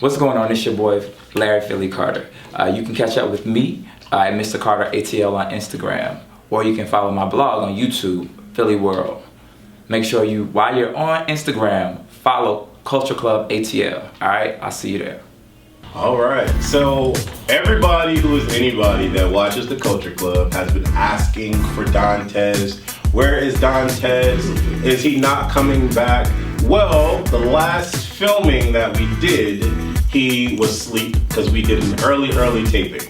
What's going on? It's your boy Larry Philly Carter. You can catch up with me at Mr. Carter ATL on Instagram, or you can follow my blog on YouTube, Philly World. Make sure you, while you're on Instagram, follow Culture Clubb ATL. All right, I'll see you there. All right, so everybody who is anybody that watches the Culture Clubb has been asking for Dontez. Where is Dontez? Is he not coming back? Well, the last filming that we did, he was asleep because we did an early taping.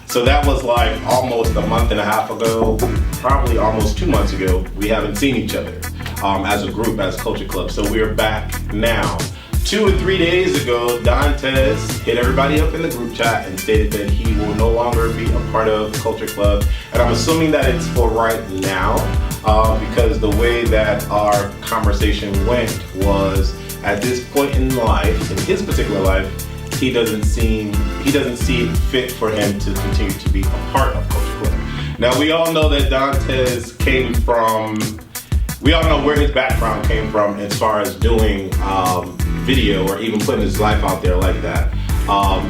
So that was like almost a month and a half ago, probably almost 2 months ago. We haven't seen each other as a group, as Culture Clubb. So we're back now. 2 or 3 days ago, Dontez hit everybody up in the group chat and stated that he will no longer be a part of Culture Clubb. And I'm assuming that it's for right now, because the way that our conversation went was, at this point in life, in his particular life, he doesn't see it fit for him to continue to be a part of Culture Clubb. Now, we all know that Dontez we all know where his background came from as far as doing video or even putting his life out there like that.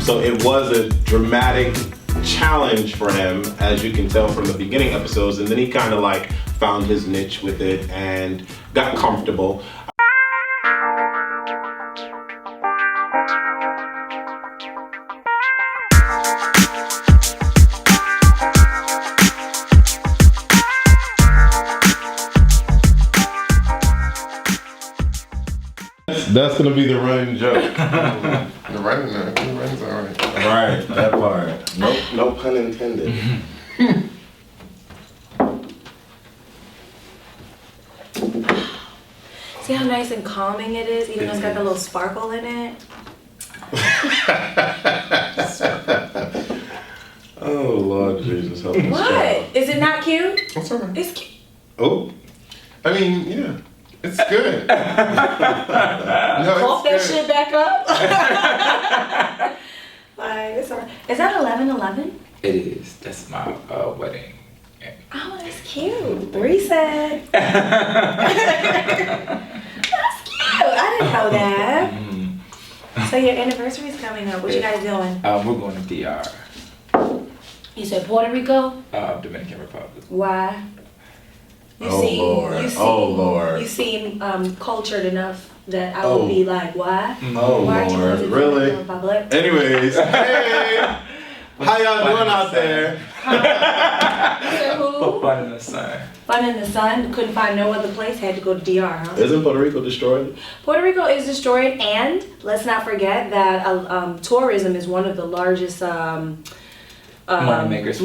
So it was a dramatic challenge for him, as you can tell from the beginning episodes, and then he kind of like found his niche with it and got comfortable. That's gonna be the running joke. The running's alright. Right, that part. No pun intended. See how nice and calming it is, even though it's got the little sparkle in it? Oh Lord Jesus, help us. What? Is it not cute? What's alright? It's cute. Oh. I mean, yeah. It's good. No, Pump that good. shit back up. Like, it's alright. Is that 11/11? It is. That's my wedding. Oh, that's cute. Reset. That's cute. I didn't know that. So your anniversary's coming up. What you guys doing? We're going to DR, You said Puerto Rico? Dominican Republic. Why? You seem cultured enough that I would be like, why? Oh Why are you Lord, going to really? the Republic? Anyways, hey, how y'all doing out there? You said who? Fun in the sun. Fun in the sun. Couldn't find no other place. Had to go to DR, huh? Isn't Puerto Rico destroyed? Puerto Rico is destroyed, and let's not forget that tourism is one of the largest moneymakers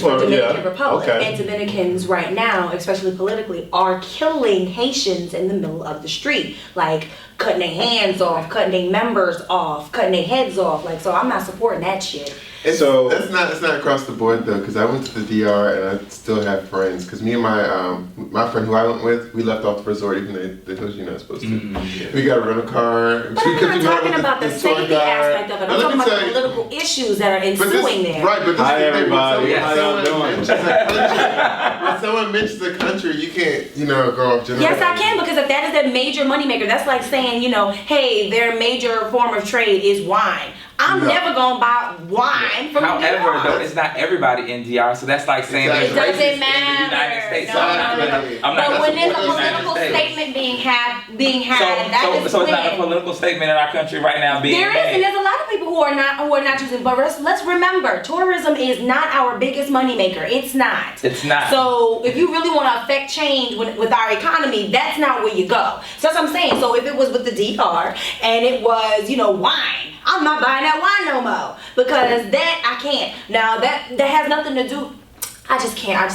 for Dominican Republic. Okay. And Dominicans right now, especially politically, are killing Haitians in the middle of the street. Like cutting their hands off, cutting their members off, cutting their heads off. Like, so I'm not supporting that shit. It's not across the board though, because I went to the DR and I still have friends. Because me and my friend who I went with, we left off the resort even though they told you you're not supposed to. Yeah. We got to rent a car. But I'm not talking about the safety aspect of it. I'm talking about the political issues that are ensuing there. Right, but this Hi is the thing, everybody, how y'all doing? when someone mentions a country, you can't, go off general. Yes, I can, because if that is a major moneymaker, that's like saying, hey, their major form of trade is wine. I'm never gonna buy wine from However, DR. though, it's not everybody in DR, so that's like saying Exactly. there's It doesn't racists in the United matter. States. No, So I'm not But gonna when there's a support the United political States. statement being had, So that is it's not a when political statement in our country right now being there is, made. and there's a lot of people who are not choosing. But let's remember, tourism is not our biggest moneymaker. It's not. It's not. So if you really want to affect change with our economy, that's not where you go. So that's what I'm saying. So if it was with the DR and it was, wine, I'm not buying that wine no more, because that I can't. Now that has nothing to do. I just can't. I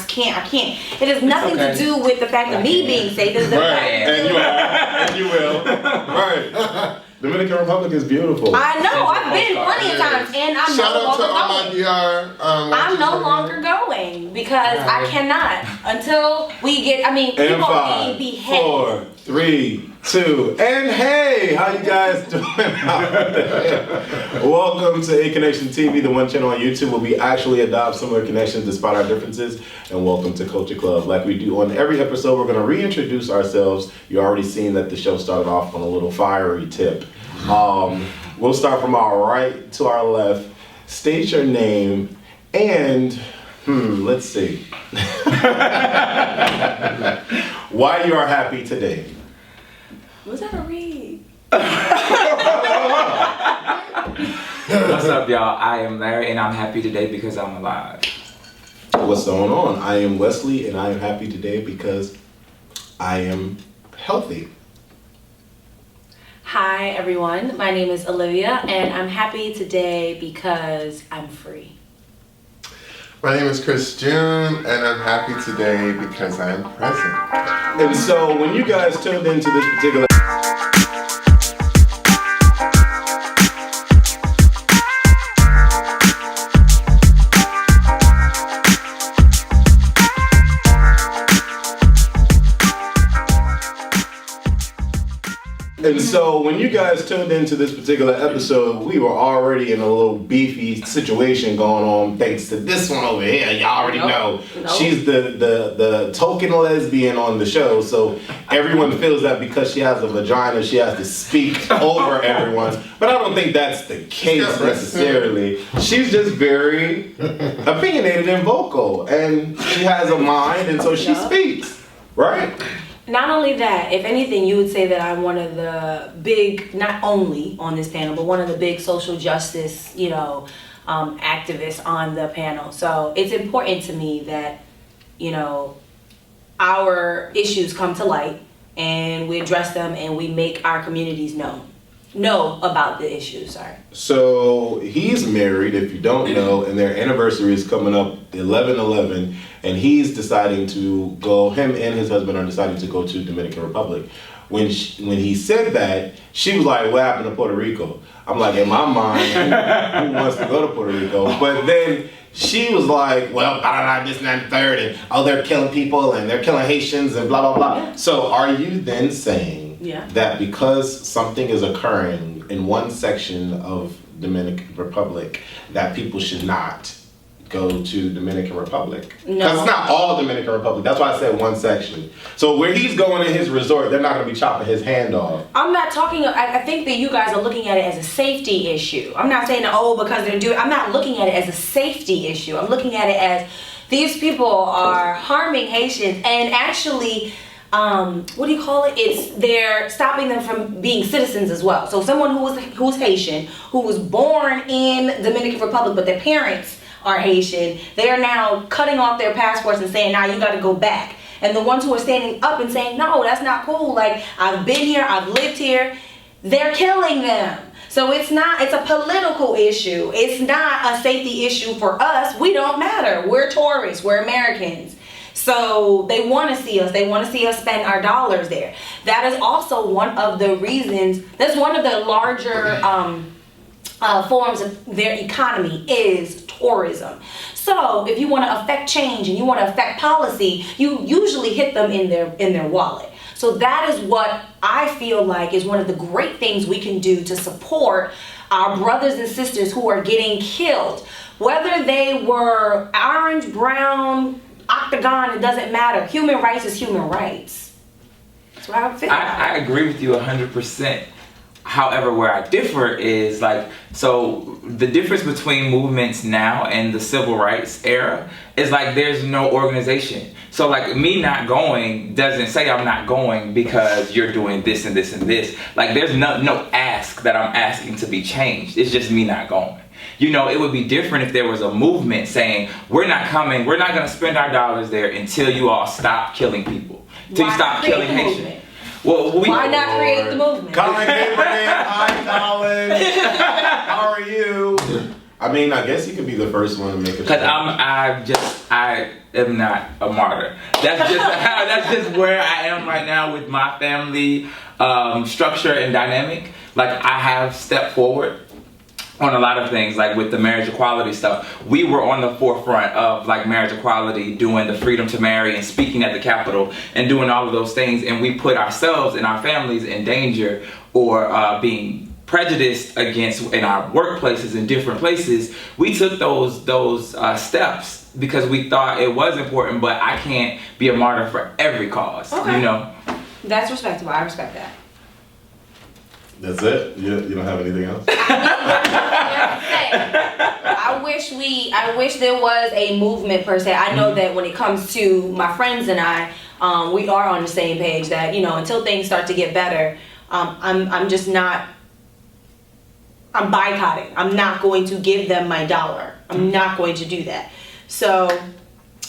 can't. It has nothing to do with the fact of me being safe. It's the fact And you will. Right. Dominican Republic is beautiful. I know. I've been plenty of times, and I'm Shout no out to longer all my going. DR. I'm no longer going because I cannot until we get. I mean, And people are 5, being beheaded. 4, 3, 2, and hey, how you guys doing out there? Welcome to A Connection TV, the one channel on YouTube where we actually adopt similar connections despite our differences. And welcome to Culture Clubb. Like we do on every episode, we're going to reintroduce ourselves. You already seen that the show started off on a little fiery tip. We'll start from our right to our left. State your name and, let's see. Why you are happy today. Was that a read? What's up, y'all? I am Larry, and I'm happy today because I'm alive. What's going on? I am Wesley, and I am happy today because I am healthy. Hi, everyone. My name is Olivia, and I'm happy today because I'm free. My name is Chris June, and I'm happy today because I am present. And so when you guys tuned into this particular episode, we were already in a little beefy situation going on thanks to this one over here. Y'all already know. She's the token lesbian on the show, so everyone feels that because she has a vagina, she has to speak over everyone. But I don't think that's the case necessarily. She's just very opinionated and vocal, and she has a mind, and so she speaks, right? Not only that, if anything, you would say that I'm one of the big, not only on this panel, but one of the big social justice, activists on the panel. So it's important to me that, our issues come to light and we address them and we make our communities know about the issues. Sorry. So he's married, if you don't know, and their anniversary is coming up 11/11, and he's deciding to go. Him and his husband are deciding to go to Dominican Republic. When he said that, she was like, "What happened to Puerto Rico?" I'm like, in my mind, who wants to go to Puerto Rico? But then she was like, well, this and that and third, and they're killing people and they're killing Haitians and blah blah blah. Yeah. So are you then saying that because something is occurring in one section of Dominican Republic, that people should not go to Dominican Republic? No. Because it's not all Dominican Republic. That's why I said one section. So where he's going in his resort, they're not going to be chopping his hand off. I'm not talking, I think that you guys are looking at it as a safety issue. I'm not saying, because they're doing, I'm not looking at it as a safety issue. I'm looking at it as these people are harming Haitians and actually, they're stopping them from being citizens as well. So someone who's Haitian, who was born in Dominican Republic, but their parents are Haitian, they are now cutting off their passports and saying, now you got to go back. And the ones who are standing up and saying, no, that's not cool. Like, I've been here, I've lived here. They're killing them. So it's a political issue. It's not a safety issue for us. We don't matter. We're tourists. We're Americans. So they want to see us. They want to see us spend our dollars there. That is also one of the reasons. That's one of the larger forms of their economy is tourism. So if you want to affect change and you want to affect policy, you usually hit them in their wallet. So that is what I feel like is one of the great things we can do to support our brothers and sisters who are getting killed. Whether they were orange, brown, octagon, it doesn't matter. Human rights is human rights. That's what I feel. I agree with you 100%. However, where I differ is so the difference between movements now and the civil rights era is there's no organization. So me not going doesn't say I'm not going because you're doing this and this and this. There's no ask that I'm asking to be changed. It's just me not going. It would be different if there was a movement saying, we're not coming, we're not going to spend our dollars there until you all stop killing people. Until you stop killing Haitians. Well, why not create the movement? Colin Abraham, hi Colin. How are you? I mean, I guess you could be the first one to make it. Because I am not a martyr. That's just where I am right now with my family structure and dynamic. I have stepped forward on a lot of things, with the marriage equality stuff. We were on the forefront of marriage equality, doing the freedom to marry and speaking at the Capitol and doing all of those things, and we put ourselves and our families in danger or being prejudiced against in our workplaces in different places. We took those steps because we thought it was important, but I can't be a martyr for every cause. Okay. That's respectable. I respect that. That's it? You don't have anything else? I wish there was a movement per se. I know that when it comes to my friends and I, we are on the same page that, until things start to get better, I'm just not, I'm boycotting. I'm not going to give them my dollar. I'm not going to do that. So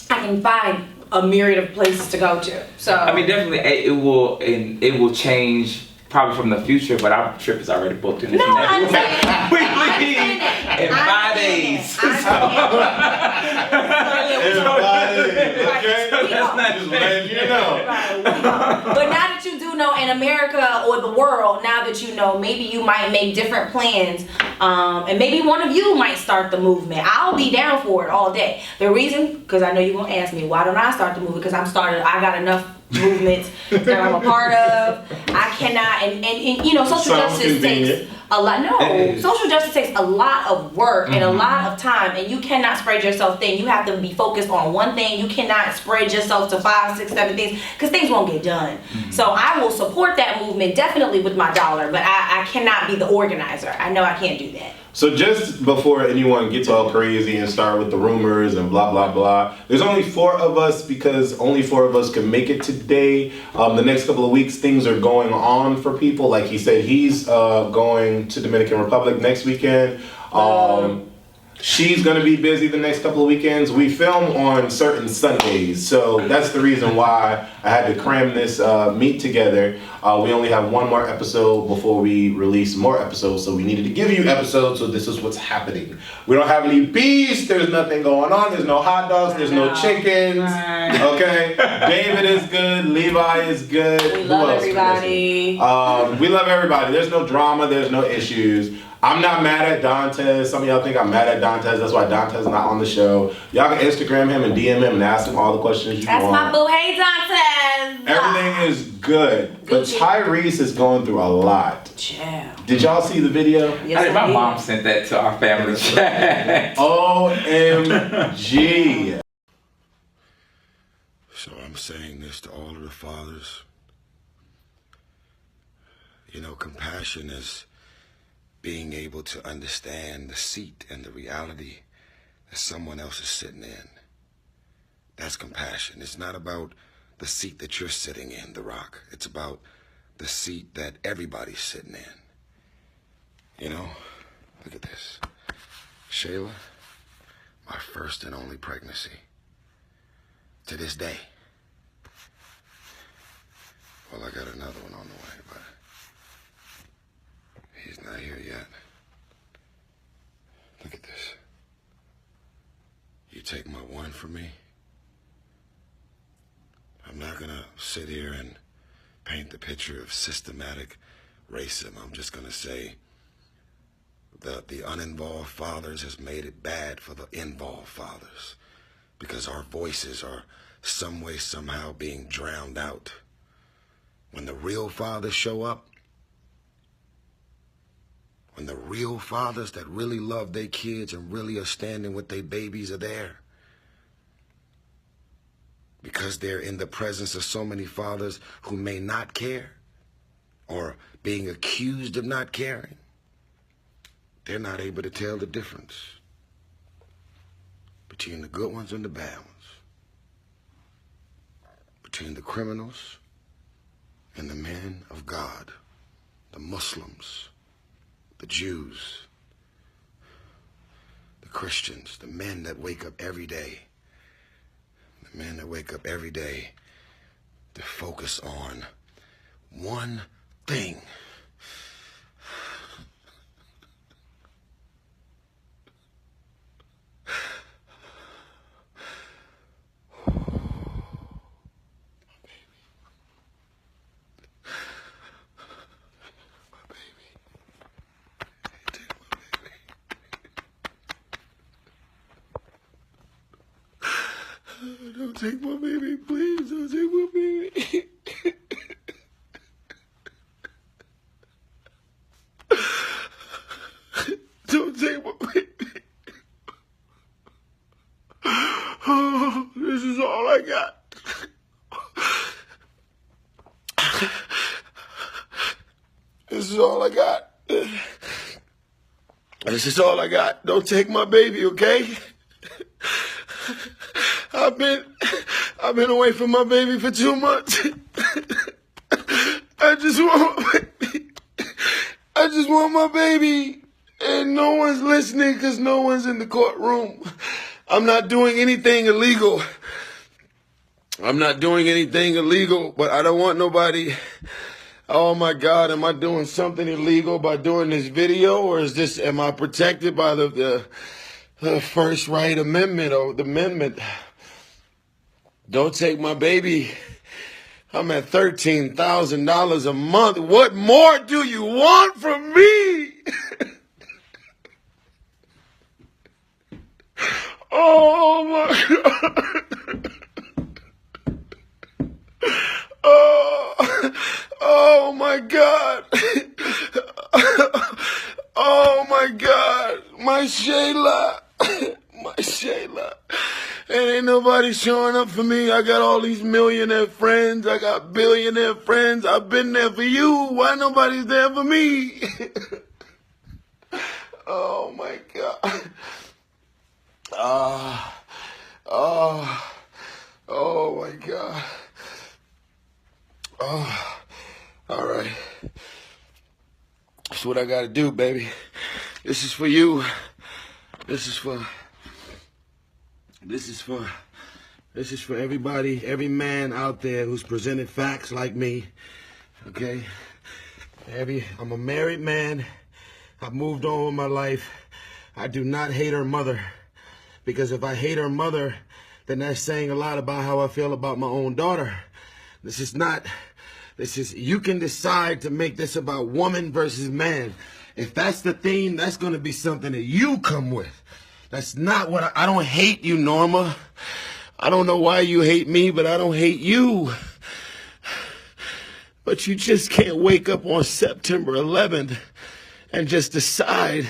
I can find a myriad of places to go to. So I mean, definitely it will change probably from the future, but our trip is already booked in. No, I understand. We leave in 5 days. But now that you do know in America or the world, now that you know, maybe you might make different plans, and maybe one of you might start the movement. I'll be down for it all day. The reason, because I know you're gonna ask me, why don't I start the movement? Because I got enough movements that I'm a part of. I cannot, and social justice takes a lot. No, social justice takes a lot of work and a lot of time, and you cannot spread yourself thin. You have to be focused on one thing. You cannot spread yourself to 5, 6, 7 things, because things won't get done. So I will support that movement definitely with my dollar, but I cannot be the organizer. I know I can't do that. So just before anyone gets all crazy and start with the rumors and blah, blah, blah, there's only 4 of us because only 4 of us can make it today. The next couple of weeks, things are going on for people. Like he said, he's going to Dominican Republic next weekend. She's going to be busy the next couple of weekends. We film on certain Sundays, so that's the reason why I had to cram this meet together. We only have 1 more episode before we release more episodes, so we needed to give you episodes, so this is what's happening. We don't have any beef, there's nothing going on, there's no hot dogs, there's no chickens, okay? David is good, Levi is good. We love everybody. We love everybody. There's no drama, there's no issues. I'm not mad at Dontez. Some of y'all think I'm mad at Dontez. That's why Dontez is not on the show. Y'all can Instagram him and DM him and ask him all the questions you want. That's my boo. Hey, Dontez. Everything is good. But Tyrese is going through a lot. Yeah. Did y'all see the video? Yes, My mom sent that to our family chat. OMG. So I'm saying this to all of the fathers. Compassion is being able to understand the seat and the reality that someone else is sitting in. That's compassion. It's not about the seat that you're sitting in, the rock. It's about the seat that everybody's sitting in. Look at this. Shayla, my first and only pregnancy. To this day. Well, I got another one on the way, but he's not here yet. Look at this. You take my one from me. I'm not gonna sit here and paint the picture of systematic racism. I'm just gonna say that the uninvolved fathers has made it bad for the involved fathers, because our voices are some way, somehow being drowned out. When the real fathers show up, when the real fathers that really love their kids and really are standing with their babies are there, because they're in the presence of so many fathers who may not care or being accused of not caring, they're not able to tell the difference between the good ones and the bad ones, between the criminals and the men of God, the Muslims, the Jews, the Christians, the men that wake up every day, to focus on one thing. Don't take my baby, please. Don't take my baby. Don't take my baby. Oh, this is all I got. This is all I got. This is all I got. Don't take my baby, okay? I've been away from my baby for 2 months. I just want my baby. And no one's listening because no one's in the courtroom. I'm not doing anything illegal. But I don't want nobody. Oh my God, am I doing something illegal by doing this video, or am I protected by the First Right Amendment or the amendment? Don't take my baby. I'm at $13,000 a month. What more do you want from me? Oh my God. Oh my God. Oh my God. My Shayla. And ain't nobody showing up for me. I got all these millionaire friends. I got billionaire friends. I've been there for you. Why nobody's there for me? Oh my God. Oh my God. Oh, all right. That's what I gotta do, baby. This is for you. This is for everybody, every man out there who's presented facts like me. Okay? I'm a married man. I've moved on with my life. I do not hate her mother. Because if I hate her mother, then that's saying a lot about how I feel about my own daughter. You can decide to make this about woman versus man. If that's the theme, that's going to be something that you come with. That's not what I don't hate you, Norma. I don't know why you hate me, but I don't hate you. But you just can't wake up on September 11th and just decide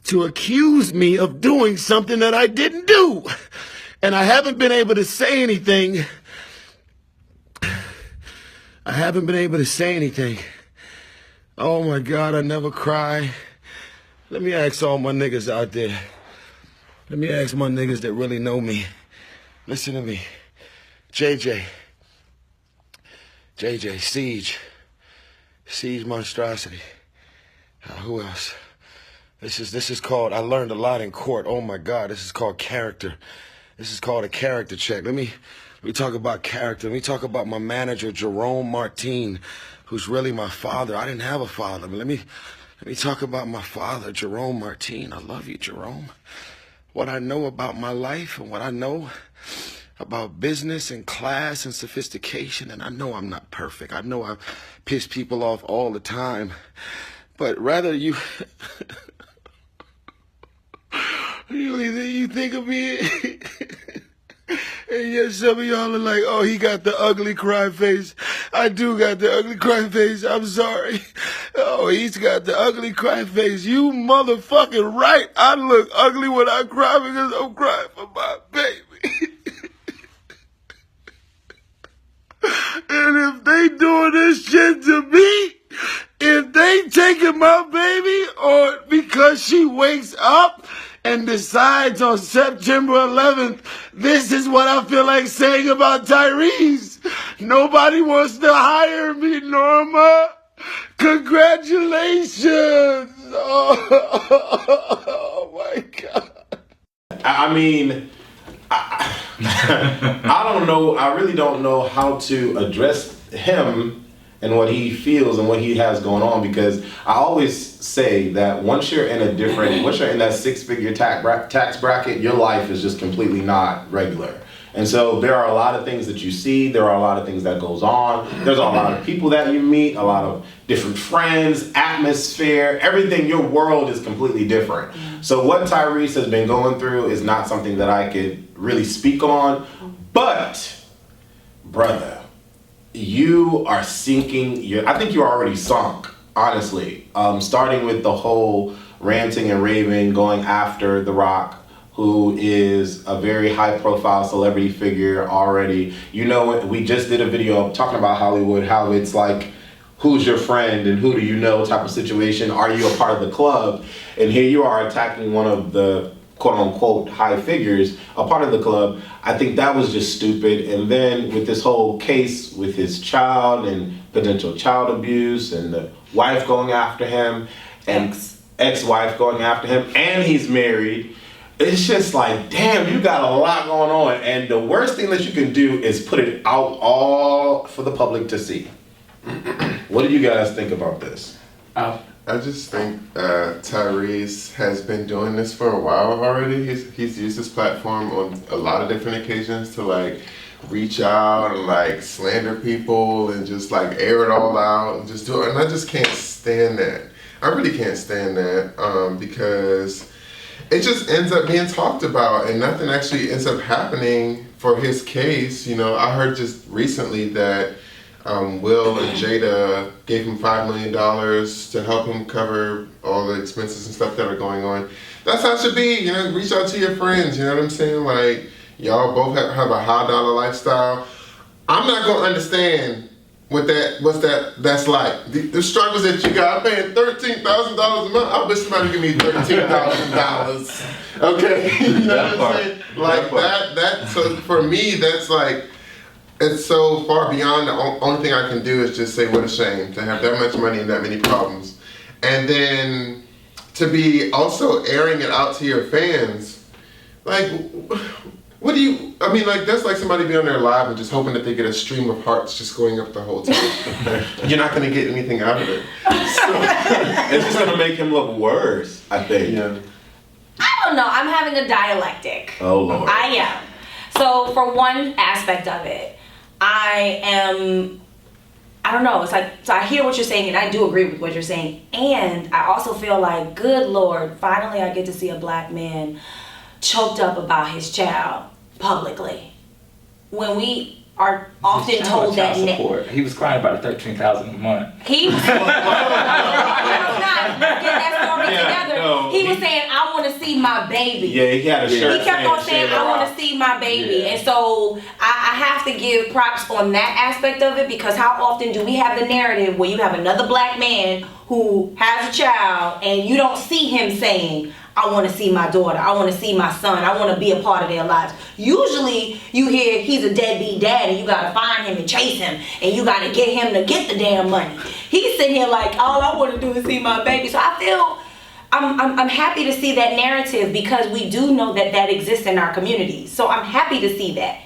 to accuse me of doing something that I didn't do. And I haven't been able to say anything. Oh my God, I never cry. Let me ask all my niggas out there. Let me ask my niggas that really know me. Listen to me. JJ, Siege Monstrosity. Who else? This is called, I learned a lot in court. Oh my God, this is called character. This is called a character check. Let me talk about character. Let me talk about my manager, Jerome Martin, who's really my father. I didn't have a father, but let me talk about my father, Jerome Martin. I love you, Jerome. What I know about my life and what I know about business and class and sophistication, and I know I'm not perfect. I know I piss people off all the time, but rather you... You think of me, and yet some of y'all are like, oh, he got the ugly cry face. I do got the ugly cry face. I'm sorry. Oh, he's got the ugly cry face. You motherfucking right. I look ugly when I cry because I'm crying for my baby. And if they doing this shit to me, if they taking my baby, or because she wakes up and decides on September 11th, this is what I feel like saying about Tyrese. Nobody wants to hire me, Norma. Congratulations. Oh my God. I mean, I don't know. I really don't know how to address him and what he feels and what he has going on, because I always say that once you're in that six-figure tax bracket, your life is just completely not regular. And so there are a lot of things that you see, there are a lot of things that goes on, there's a lot of people that you meet, a lot of different friends, atmosphere, everything, your world is completely different. So what Tyrese has been going through is not something that I could really speak on, but brother, you are sinking, I think you're already sunk, honestly. Starting with the whole ranting and raving, going after The Rock, who is a very high profile celebrity figure already. You know, we just did a video talking about Hollywood, how it's like who's your friend and who do you know type of situation. Are you a part of the club? And here you are attacking one of the quote unquote high figures, a part of the club. I think that was just stupid. And then with this whole case with his child and potential child abuse and the wife going after him and ex-wife going after him, and he's married. It's just like, damn, you got a lot going on. And the worst thing that you can do is put it out all for the public to see. What do you guys think about this? I just think Tyrese has been doing this for a while already. He's used his platform on a lot of different occasions to like reach out and like slander people and just like air it all out and just do it. And I just can't stand that. I really can't stand that because it just ends up being talked about and nothing actually ends up happening for his case. You know, I heard just recently that Will and Jada gave him $5 million to help him cover all the expenses and stuff that are going on. That's how it should be, you know, reach out to your friends, you know what I'm saying? Like, y'all both have a high dollar lifestyle. I'm not gonna understand that's like. The struggles that you got, I'm paying $13,000 a month. I wish somebody give me $13,000. Okay, you know what I'm saying? Like that. So for me, that's like, it's so far beyond. The only thing I can do is just say, what a shame to have that much money and that many problems, and then to be also airing it out to your fans. Like, what do you? I mean, like that's like somebody being on there live and just hoping that they get a stream of hearts just going up the whole time. You're not gonna get anything out of it. So, it's just gonna make him look worse, I think. Yeah. I don't know. I'm having a dialectic. Oh Lord. I am. So for one aspect of it, I don't know. It's like, so I hear what you're saying and I do agree with what you're saying. And I also feel like, good Lord, finally I get to see a black man choked up about his child publicly. When we are often told that he was crying about $13,000 a month. he was not get that story together. No, he was saying, I want to see my baby. Yeah, he had a shirt. He kept on saying, I want to see my baby. Yeah. And so I have to give props on that aspect of it, because how often do we have the narrative where you have another black man who has a child and you don't see him saying, I want to see my daughter, I want to see my son, I want to be a part of their lives. Usually you hear he's a deadbeat dad and you got to find him and chase him and you got to get him to get the damn money. He's sitting here like, all I want to do is see my baby. So I feel I'm happy to see that narrative, because we do know that exists in our communities. So I'm happy to see that.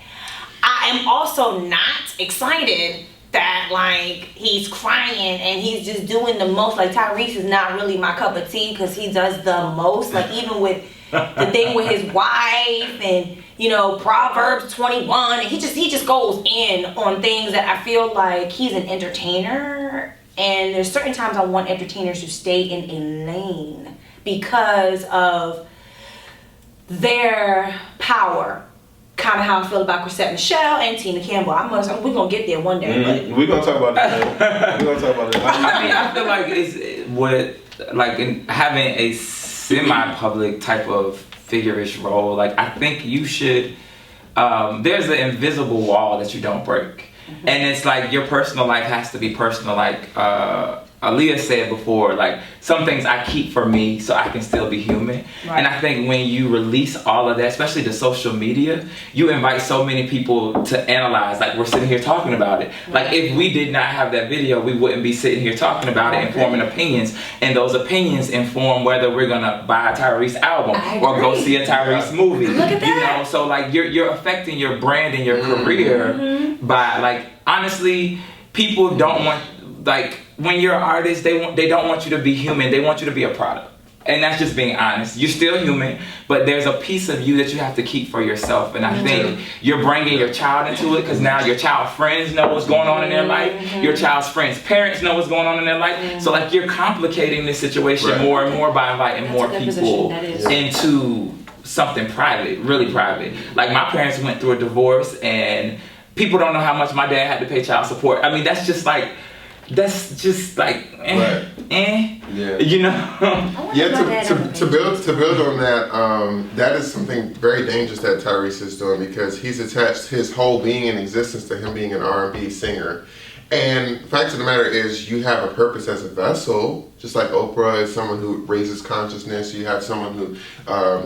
I am also not excited that like he's crying and he's just doing the most. Like Tyrese is not really my cup of tea, because he does the most. Like even with the thing with his wife and, you know, Proverbs 21, and he just goes in on things that I feel like he's an entertainer. And there's certain times I want entertainers to stay in a lane because of their power. Kind of how I feel about Chrisette Michele and Tina Campbell. We're going to get there one day. But We're going to talk about that. We're going to talk about that. I mean, I feel like in having a semi-public type of figure-ish role, like I think you should, there's an invisible wall that you don't break. Mm-hmm. And it's like your personal life has to be personal. Like Aaliyah said before, like some things I keep for me so I can still be human. Right. And I think when you release all of that, especially the social media, you invite so many people to analyze. Like we're sitting here talking about it. Right. Like if we did not have that video, we wouldn't be sitting here talking about it and forming opinions. And those opinions inform whether we're gonna buy a Tyrese album or go see a Tyrese movie. Look at that. You know, so like you're affecting your brand and your career by, like, honestly, people don't want, like, when you're an artist, they don't want you to be human. They want you to be a product. And that's just being honest. You're still human, but there's a piece of you that you have to keep for yourself. And I think you're bringing your child into it, because now your child friends know what's going on in their life. Your child's friends' parents know what's going on in their life. So like you're complicating this situation more and more by inviting more people into something private, really private. Like my parents went through a divorce and people don't know how much my dad had to pay child support. I mean, that's just like, you know. Yeah, to build on that, that is something very dangerous that Tyrese is doing, because he's attached his whole being and existence to him being an R&B singer, And the fact of the matter is, you have a purpose as a vessel, just like Oprah is someone who raises consciousness. You have someone who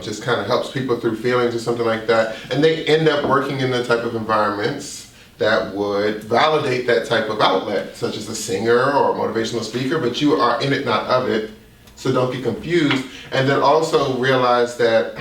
just kind of helps people through feelings or something like that. And they end up working in the type of environments that would validate that type of outlet, such as a singer or a motivational speaker, but you are in it, not of it. So don't get confused. And then also realize that,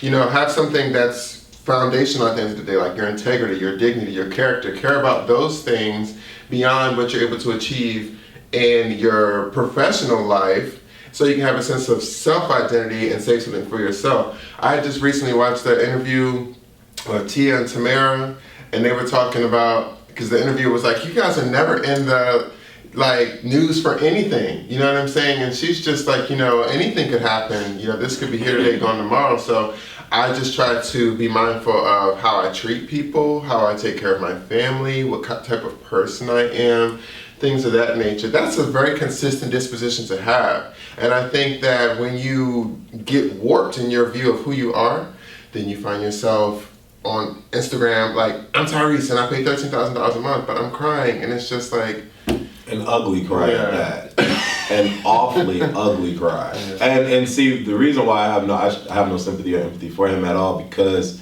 have something that's foundational at the end of the day, like your integrity, your dignity, your character. Care about those things beyond what you're able to achieve in your professional life, so you can have a sense of self-identity and say something for yourself. I just recently watched the interview with Tia and Tamara, and they were talking about, because the interviewer was like, you guys are never in the news for anything, you know what I'm saying? And she's just like, anything could happen, this could be here today, gone tomorrow. So I just try to be mindful of how I treat people, how I take care of my family, what type of person I am, things of that nature. That's a very consistent disposition to have. And I think that when you get warped in your view of who you are, then you find yourself on Instagram like, I'm Tyrese and I pay $13,000 a month, but I'm crying. And it's just like... an ugly cry at that. An awfully ugly cry. And see, the reason why I have no sympathy or empathy for him at all, because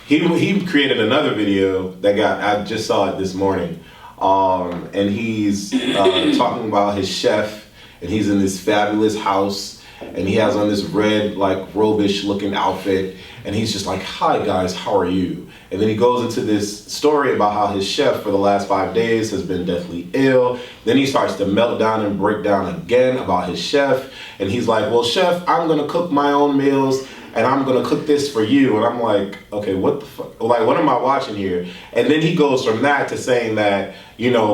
he created another video I just saw it this morning, and he's talking about his chef, and he's in this fabulous house, and he has on this red robish looking outfit, and he's just like, hi guys, how are you? And then he goes into this story about how his chef for the last 5 days has been deathly ill. Then he starts to melt down and break down again about his chef. And he's like, well, chef, I'm going to cook my own meals and I'm going to cook this for you. And I'm like, okay, what the fuck? What am I watching here? And then he goes from that to saying that,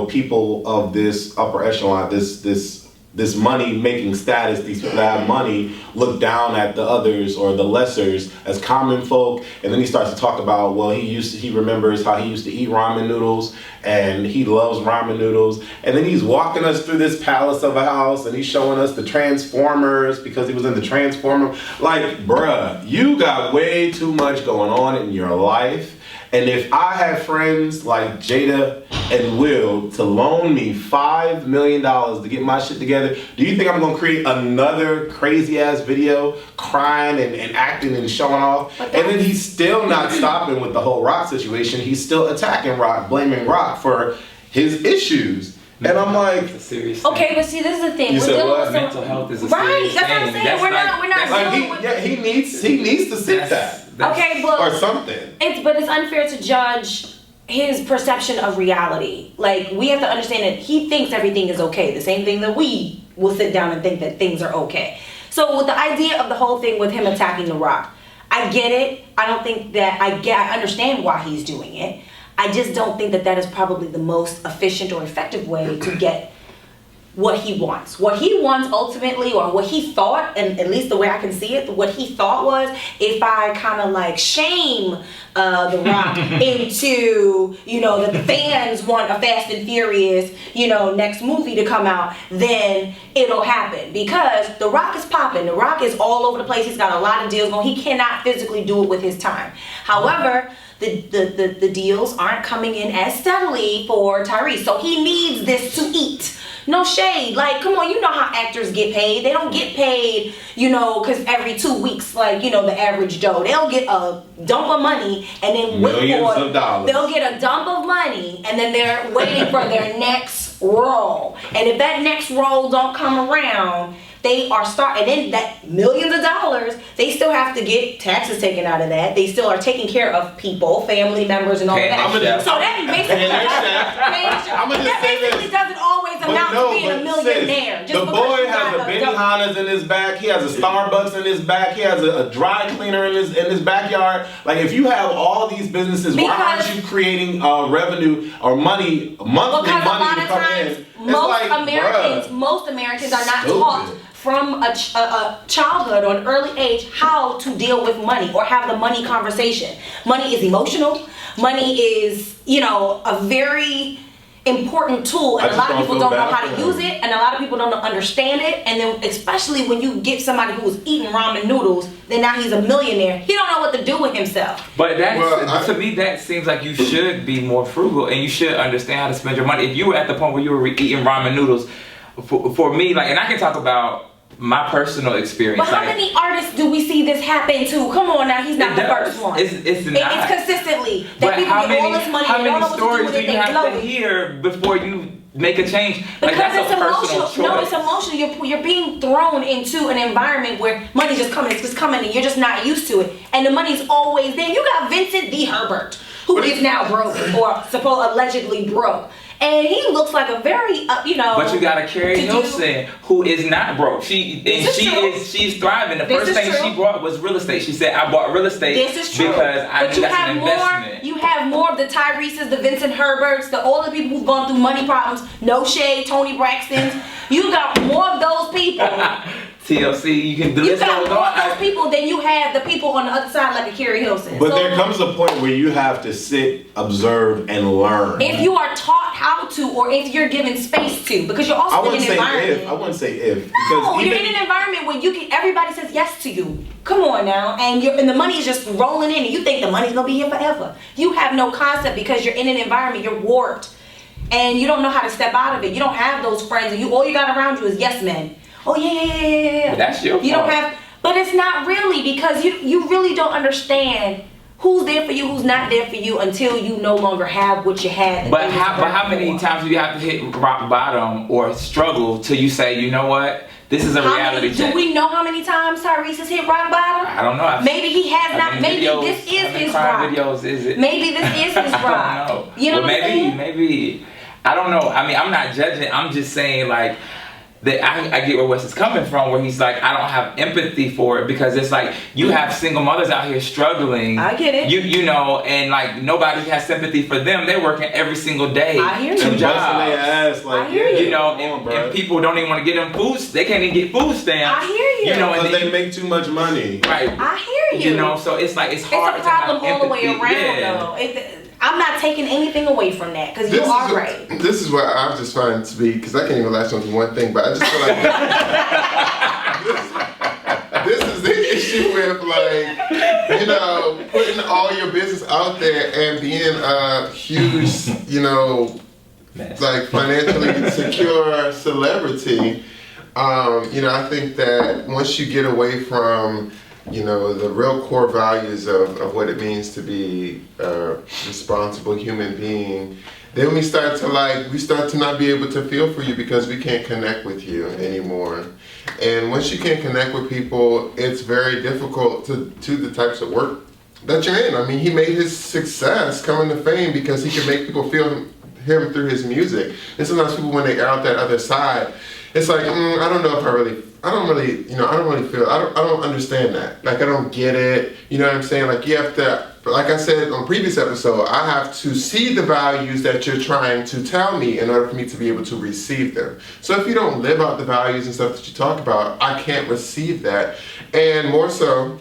people of this upper echelon, this money-making status, these people that have money, look down at the others or the lessers as common folk. And then he starts to talk about, well, he remembers how he used to eat ramen noodles, and he loves ramen noodles. And then he's walking us through this palace of a house, and he's showing us the Transformers because he was in the Transformer. Like, bruh, you got way too much going on in your life. And if I had friends like Jada and Will to loan me $5 million to get my shit together, do you think I'm gonna create another crazy ass video crying and acting and showing off? And then he's still not stopping with the whole Rock situation. He's still attacking Rock, blaming Rock for his issues. And I'm like, it's a serious thing. Okay, but see, this is the thing. You said what? Mental health is a right, serious that's thing. what I'm saying. We're not dealing with he needs to sit that. Okay, but or something. It's unfair to judge his perception of reality. We have to understand that he thinks everything is okay. The same thing that we will sit down and think that things are okay. So with the idea of the whole thing with him attacking The Rock, I get it. I don't think that I understand why he's doing it. I just don't think that is probably the most efficient or effective way to get what he wants. What he wants ultimately, or what he thought, and at least the way I can see it, what he thought was, if I kind of shame The Rock into, that the fans want a Fast and Furious, next movie to come out, then it'll happen. Because The Rock is popping. The Rock is all over the place. He's got a lot of deals going. He cannot physically do it with his time. However, the deals aren't coming in as steadily for Tyrese. So he needs this to eat. No shade. Come on, you know how actors get paid. They don't get paid, because every 2 weeks, the average Joe. They'll get a dump of money and then millions of dollars. They'll get a dump of money and then they're waiting for their next role. And if that next role don't come around, they are and then that millions of dollars, they still have to get taxes taken out of that. They still are taking care of people, family members, and all that. So that basically, doesn't always amount to being a millionaire. The boy has a Benihana's in his back. He has a Starbucks in his back. He has a dry cleaner in his backyard. If you have all these businesses, why aren't you creating revenue or money, monthly money to come in? Most Americans are not taught from a childhood or an early age how to deal with money or have the money conversation. Money is emotional. Money is, a very important tool, and a lot of people don't know how to use it, and a lot of people don't understand it, and then especially when you get somebody who was eating ramen noodles, then now he's a millionaire. He don't know what to do with himself. But to me, that seems like you should be more frugal, and you should understand how to spend your money. If you were at the point where you were eating ramen noodles, for me, like, and I can talk about my personal experience. But how many artists do we see this happen to? Come on now, he's not the first one. It's not. It's consistently that But people get all this money. How They don't know many what to do stories with do it. you They have blow to it. hear before you make a change? Like, Because that's it's a personal emotional. choice. No, it's emotional. You're being thrown into an environment where money just coming, it's just coming, and you're just not used to it. And the money's always there. You got Vincent D. Herbert, who is now broke or allegedly broke. And he looks like a very, But you got a Carrie Hilson who is not broke. She's thriving. The first thing she bought was real estate. She said, "I bought real estate because I knew that's an investment." You have more of the Tyrese's, the Vincent Herberts, all the people who've gone through money problems. No shade, Tony Braxton's. You got more of those people. TLC, you can do this. You got more of those people than you have the people on the other side like a Carrie Hilson. But there comes a point where you have to sit, observe, and learn. If you are taught how to, or if you're given space to, because you're also in an environment. I wouldn't say if. No, you're in an environment where everybody says yes to you. Come on now, and the money is just rolling in, and you think the money's gonna be here forever. You have no concept because you're in an environment, you're warped, and you don't know how to step out of it. You don't have those friends, and all you got around you is yes men. Oh yeah. But that's your fault. You don't have, but it's not really, because you really don't understand who's there for you, who's not there for you until you no longer have what you had. But how many times do you have to hit rock bottom or struggle till you say, you know what, this is a reality check? Do we know how many times Tyrese has hit rock bottom? I don't know. Maybe he has not. Maybe this is his rock. Videos is it? Maybe this is his rock. I don't know. You know what I'm saying? Maybe. I don't know. I mean, I'm not judging. I'm just saying, like, that I get where Wes is coming from, where he's like, I don't have empathy for it, because it's like you have single mothers out here struggling. I get it. You know, and like nobody has sympathy for them. They're working every single day. I hear you. Two jobs. Their ass, like, I hear you. You know, and people don't even want to get them food. They can't even get food stamps. I hear you. You know, because they make too much money. Right. I hear you. You know, so it's like it's hard. It's a problem to have all the way empathy. around, though. I'm not taking anything away from that, because you are right. This is what I just find to be, because I can't even latch on to one thing, but I just feel like this is the issue with, like, you know, putting all your business out there and being a huge, you know, like financially secure celebrity. You know, I think that once you get away from, you know, the real core values of what it means to be a responsible human being, then we start to not be able to feel for you, because we can't connect with you anymore. And once you can't connect with people, it's very difficult to do the types of work that you're in. I mean, he made his success coming to fame because he can make people feel him through his music. And sometimes people, when they are out that other side, it's like, I don't know if I don't really feel, I don't understand that. Like, I don't get it. You know what I'm saying? Like, you have to, like I said on a previous episode, I have to see the values that you're trying to tell me in order for me to be able to receive them. So if you don't live out the values and stuff that you talk about, I can't receive that. And more so,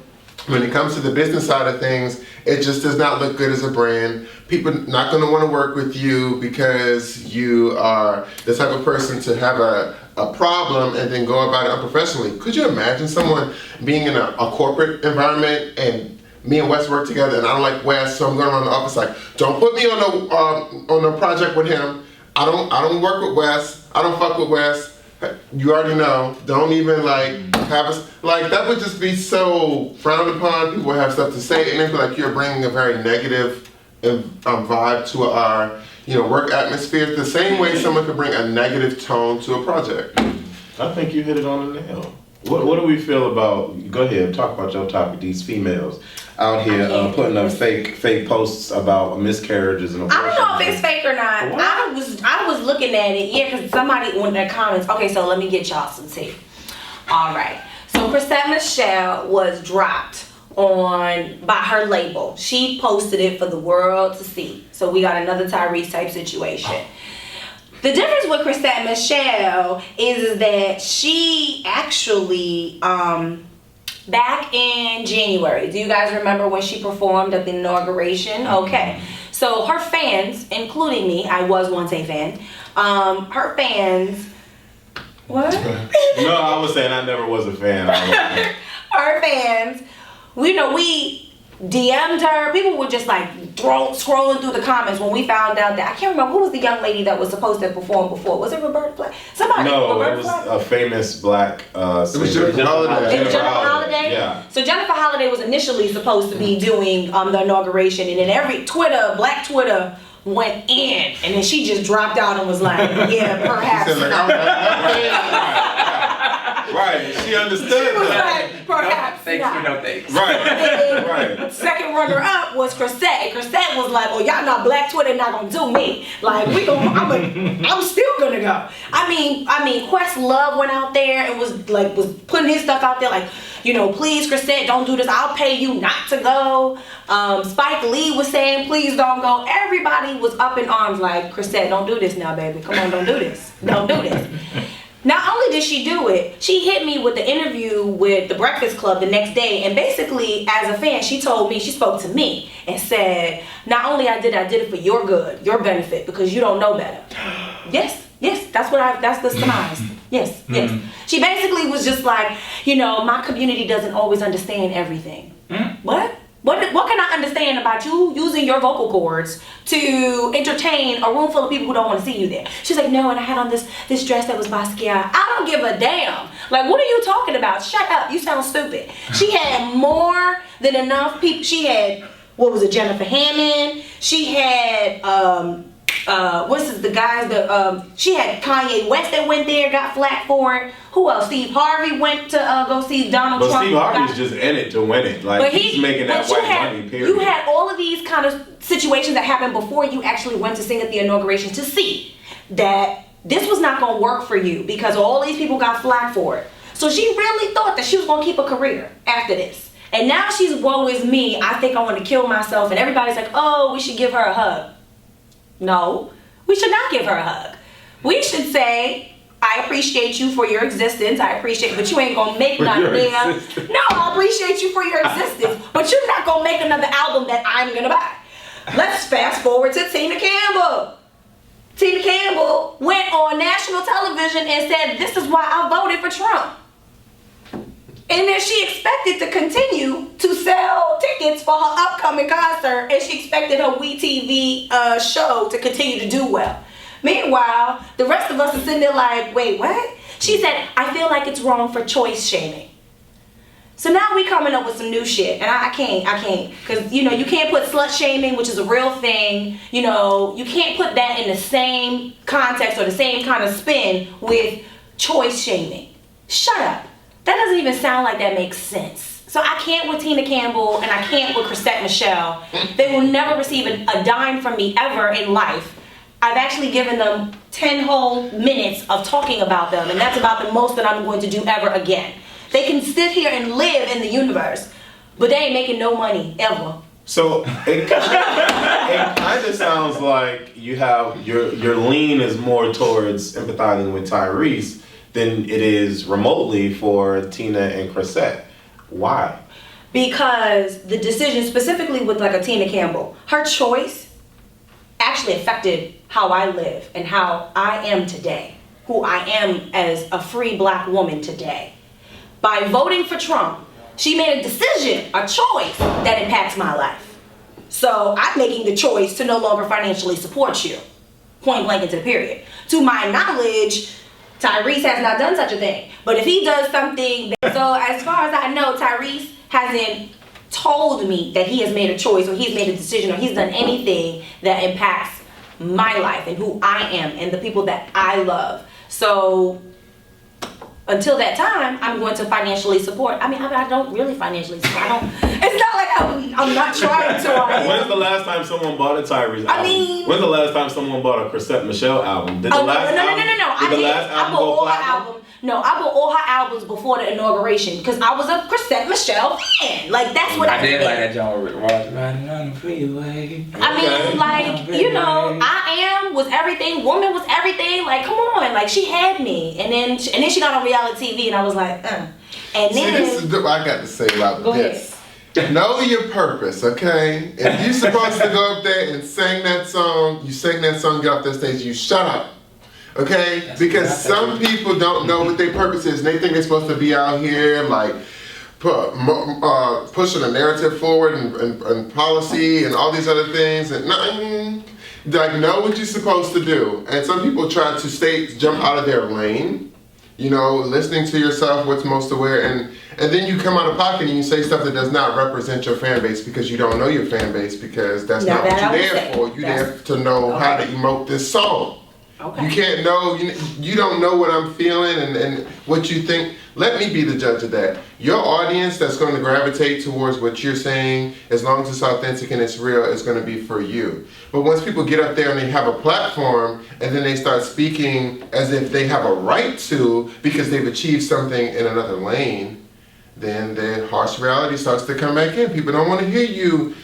when it comes to the business side of things, it just does not look good as a brand. People are not going to want to work with you because you are the type of person to have a problem and then go about it unprofessionally. Could you imagine someone being in a corporate environment, and me and Wes work together, and I don't like Wes, so I'm going around the office like, don't put me on a project with him. I don't work with Wes. I don't fuck with Wes. You already know. Don't even have us, that would just be so frowned upon. People have stuff to say, and they feel like you're bringing a very negative vibe to our, you know, work atmosphere. The same way someone could bring a negative tone to a project. I think you hit it on the nail. What do we feel about? Go ahead, talk about your topic. These females out here putting up fake posts about miscarriages and abortions. I don't know if it's fake or not. I was looking at it, because somebody in their comments. Okay, so let me get y'all some tea. All right. So Chrisette Michele was dropped by her label. She posted it for the world to see. So we got another Tyrese type situation. The difference with Chrisette Michele is that she actually, back in January, do you guys remember when she performed at the inauguration? Okay. So her fans, including me, I was once a fan. Her fans. What? No, I was saying I never was a fan. Her fans. We DM'd her. People were just like scrolling through the comments when we found out that I can't remember who was the young lady that was supposed to perform before. Was it Roberta Flack? Somebody. No, Roberta it was Flack? a famous black singer. Jennifer Holiday. Jennifer Holiday? Yeah. So Jennifer Holiday was initially supposed to be doing the inauguration, and then every Black Twitter went in, and then she just dropped out and was like, yeah, perhaps. She said, like, Right, she understood She was that. like, perhaps Thanks not. for no thanks. Right. Second runner up was Chrisette. Chrisette was like, "Oh, y'all not Black Twitter not gonna do me. Like I'm still gonna go." I mean, Questlove went out there and was putting his stuff out there, like, please, Chrisette, don't do this. I'll pay you not to go. Spike Lee was saying, please don't go. Everybody was up in arms, like, Chrisette, don't do this now, baby. Come on, don't do this. Don't do this. Not only did she do it, she hit me with the interview with The Breakfast Club the next day, and basically, as a fan, she spoke to me and said, not only I did it for your good, your benefit, because you don't know better. Yes, that's the surmise. Yes. She basically was just like, my community doesn't always understand everything. What? What can I understand about you using your vocal cords to entertain a room full of people who don't want to see you there? She's like, no, and I had on this dress that was Basquiat. I don't give a damn. Like, what are you talking about? Shut up. You sound stupid. She had more than enough people. She had, Jennifer Hammond. She had, she had Kanye West that went there, got flack for it. Who else? Steve Harvey went to go see Donald Trump. But Steve Harvey's just in it to win it. Like, he's making that white money, period. You had all of these kind of situations that happened before you actually went to sing at the inauguration to see that this was not going to work for you because all these people got flack for it. So she really thought that she was going to keep a career after this. And now she's, woe is me, I think I want to kill myself. And everybody's like, oh, we should give her a hug. No, we should not give her a hug. We should say, I appreciate you for your existence. But you ain't gonna make nothing. No, I appreciate you for your existence, but you're not gonna make another album that I'm gonna buy. Let's fast forward to Tina Campbell. Tina Campbell went on national television and said, this is why I voted for Trump. And then she expected to continue to sell tickets for her upcoming concert, and she expected her WeTV show to continue to do well. Meanwhile, the rest of us are sitting there like, wait, what? She said, I feel like it's wrong for choice shaming. So now we coming up with some new shit, and I can't, because, you can't put slut shaming, which is a real thing, you can't put that in the same context or the same kind of spin with choice shaming. Shut up. That doesn't even sound like that makes sense. So I can't with Tina Campbell, and I can't with Chrisette Michele. They will never receive a dime from me ever in life. I've actually given them 10 whole minutes of talking about them, and that's about the most that I'm going to do ever again. They can sit here and live in the universe, but they ain't making no money ever. So it kind of sounds like you have your lean is more towards empathizing with Tyrese than it is remotely for Tina and Chrisette. Why? Because the decision, specifically with like a Tina Campbell, her choice actually affected how I live and how I am today, who I am as a free black woman today. By voting for Trump, she made a decision, a choice that impacts my life. So I'm making the choice to no longer financially support you, point blank into the period. To my knowledge, Tyrese has not done such a thing. But if he does something, so as far as I know, Tyrese hasn't told me that he has made a choice or he's made a decision or he's done anything that impacts my life and who I am and the people that I love. So until that time, I'm going to financially support. I mean, I don't really financially support. It's not like I'm not trying to. When's the last time someone bought a Tyrese album? When's the last time someone bought a Chrisette Michele album? No. I bought all her albums before the inauguration because I was a Chrisette Michele fan. Like, that's what I did. I did like that John riding on the freeway. I mean, like, I was everything. Woman was everything. Like, come on. Like, she had me. And then she got on reality TV and I was like, And then. See, this is what I got to say about this. Know your purpose, okay? If you're supposed to go up there and sing that song, you sing that song, get off that stage, you shut up. Okay? Because some people don't know what their purpose is. And they think they're supposed to be out here like pushing a narrative forward and policy and all these other things. And like, know what you're supposed to do. And some people try to jump out of their lane. You know, listening to yourself, what's most aware, and then you come out of pocket and you say stuff that does not represent your fan base because you don't know your fan base because that's not what you're there for. You're there to know how to emote this song. Okay. You can't know, you don't know what I'm feeling and what you think. Let me be the judge of that. Your audience that's going to gravitate towards what you're saying, as long as it's authentic and it's real, is going to be for you. But once people get up there and they have a platform and then they start speaking as if they have a right to because they've achieved something in another lane, then the harsh reality starts to come back in. People don't want to hear you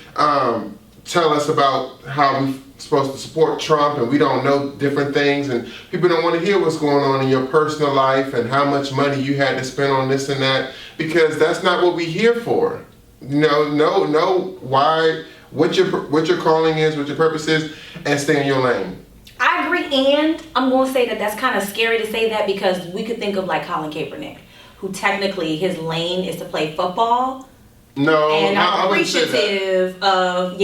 tell us about how we're supposed to support Trump and we don't know different things, and people don't want to hear what's going on in your personal life and how much money you had to spend on this and that, because that's not what we're here for. Know why, what your calling is, what your purpose is, and stay in your lane. I agree, and I'm going to say that that's kind of scary to say that because we could think of like Colin Kaepernick, who technically his lane is to play football. No, and I'm I wouldn't say appreciative of,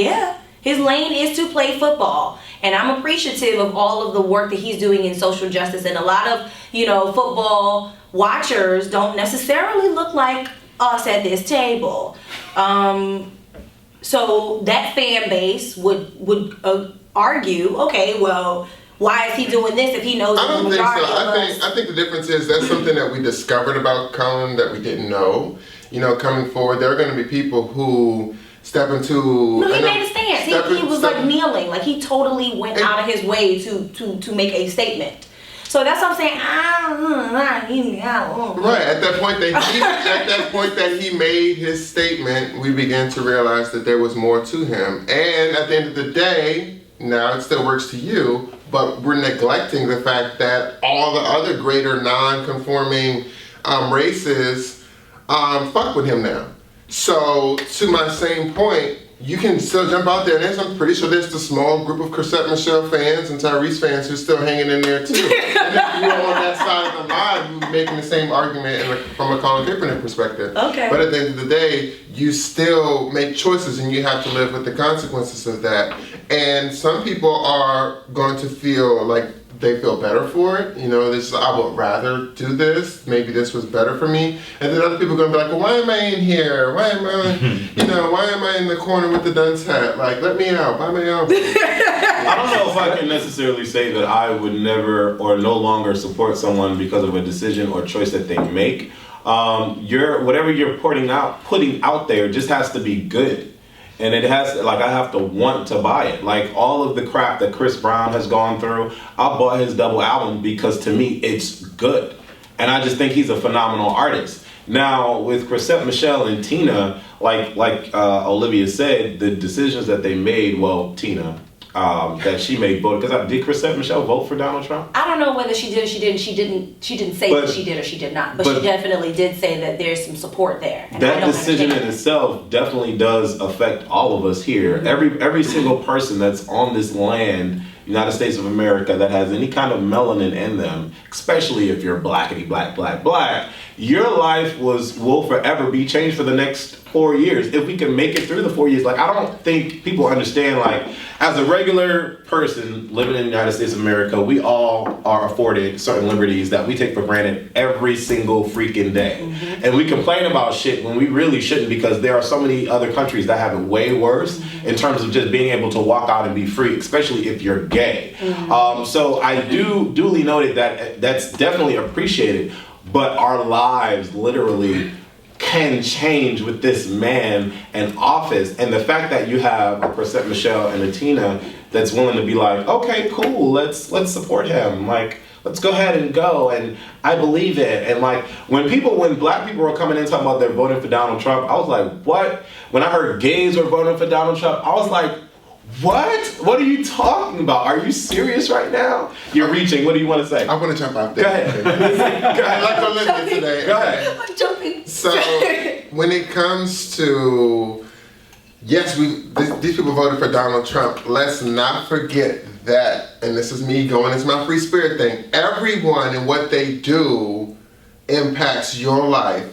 his lane is to play football. And I'm appreciative of all of the work that he's doing in social justice. And a lot of, football watchers don't necessarily look like us at this table. So that fan base would argue, okay, well, why is he doing this if he knows I don't the think majority so. of us? I think the difference is that's something that we discovered about Colin that we didn't know. Coming forward, there are going to be people who step into. No, he made a stance. He was like kneeling, like he totally went out of his way to make a statement. So that's what I'm saying. Right at that point that he made his statement, we began to realize that there was more to him. And at the end of the day, now it still works to you, but we're neglecting the fact that all the other greater non-conforming races fuck with him now. So to my same point, you can still jump out there, and I'm pretty sure there's the small group of Chrisette Michele fans and Tyrese fans who's still hanging in there too. And if you're on that side of the line, you're making the same argument from a Colin Kaepernick perspective. Okay. But at the end of the day, you still make choices and you have to live with the consequences of that. And some people are going to feel like they feel better for it. I would rather do this. Maybe this was better for me. And then other people are going to be like, well, why am I in here? Why am I in the corner with the dunce hat? Like, let me out. Buy my album. I don't know if I can necessarily say that I would never or no longer support someone because of a decision or choice that they make. Whatever you're putting out there just has to be good. And it has, I have to want to buy it. Like, all of the crap that Chris Brown has gone through, I bought his double album because, to me, it's good. And I just think he's a phenomenal artist. Now, with Chrisette Michele and Tina, like Olivia said, the decisions that they made, Tina, that she made vote, because did Chrisette Michele vote for Donald Trump? I don't know whether she did or she didn't. She didn't say that she did or she did not. But she definitely did say that there's some support there. And that decision in itself definitely does affect all of us here. Mm-hmm. Every single person that's on this land, United States of America, that has any kind of melanin in them, especially if you're blackity black, your life will forever be changed for the next 4 years. If we can make it through the 4 years, I don't think people understand, as a regular person living in the United States of America, we all are afforded certain liberties that we take for granted every single freaking day. Mm-hmm. And we complain about shit when we really shouldn't, because there are so many other countries that have it way worse in terms of just being able to walk out and be free, especially if you're gay. Mm-hmm. So I duly noted that that's definitely appreciated, but our lives literally can change with this man in office. And the fact that you have a Chrisette Michele and a Tina that's willing to be like, okay, cool, let's support him. Let's go ahead and go. And I believe it. And when black people were coming in talking about they're voting for Donald Trump, I was like, what? When I heard gays were voting for Donald Trump, I was like, What? What are you talking about? Are you serious right now? You're reaching. What do you want to say? I want to jump out there. Go ahead. Go ahead. Like Olivia today. Go ahead. I'm jumping. So when it comes to, yes, these people voted for Donald Trump. Let's not forget that, and this is me going into my free spirit thing, everyone and what they do impacts your life.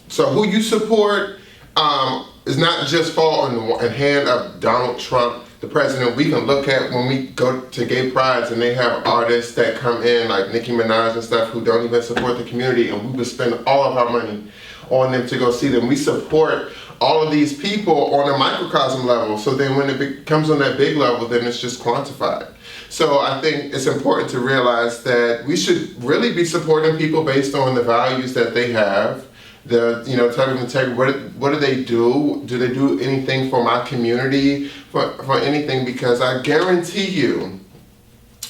So who you support is not just fall on the hand of Donald Trump, the president. We can look at when we go to gay prides and they have artists that come in like Nicki Minaj and stuff who don't even support the community, and we would spend all of our money on them to go see them. We support all of these people on a microcosm level, so then when it comes on that big level, then it's just quantified. So I think it's important to realize that we should really be supporting people based on the values that they have, the type of integrity. What do they do? Do they do anything for my community, for anything? Because I guarantee you,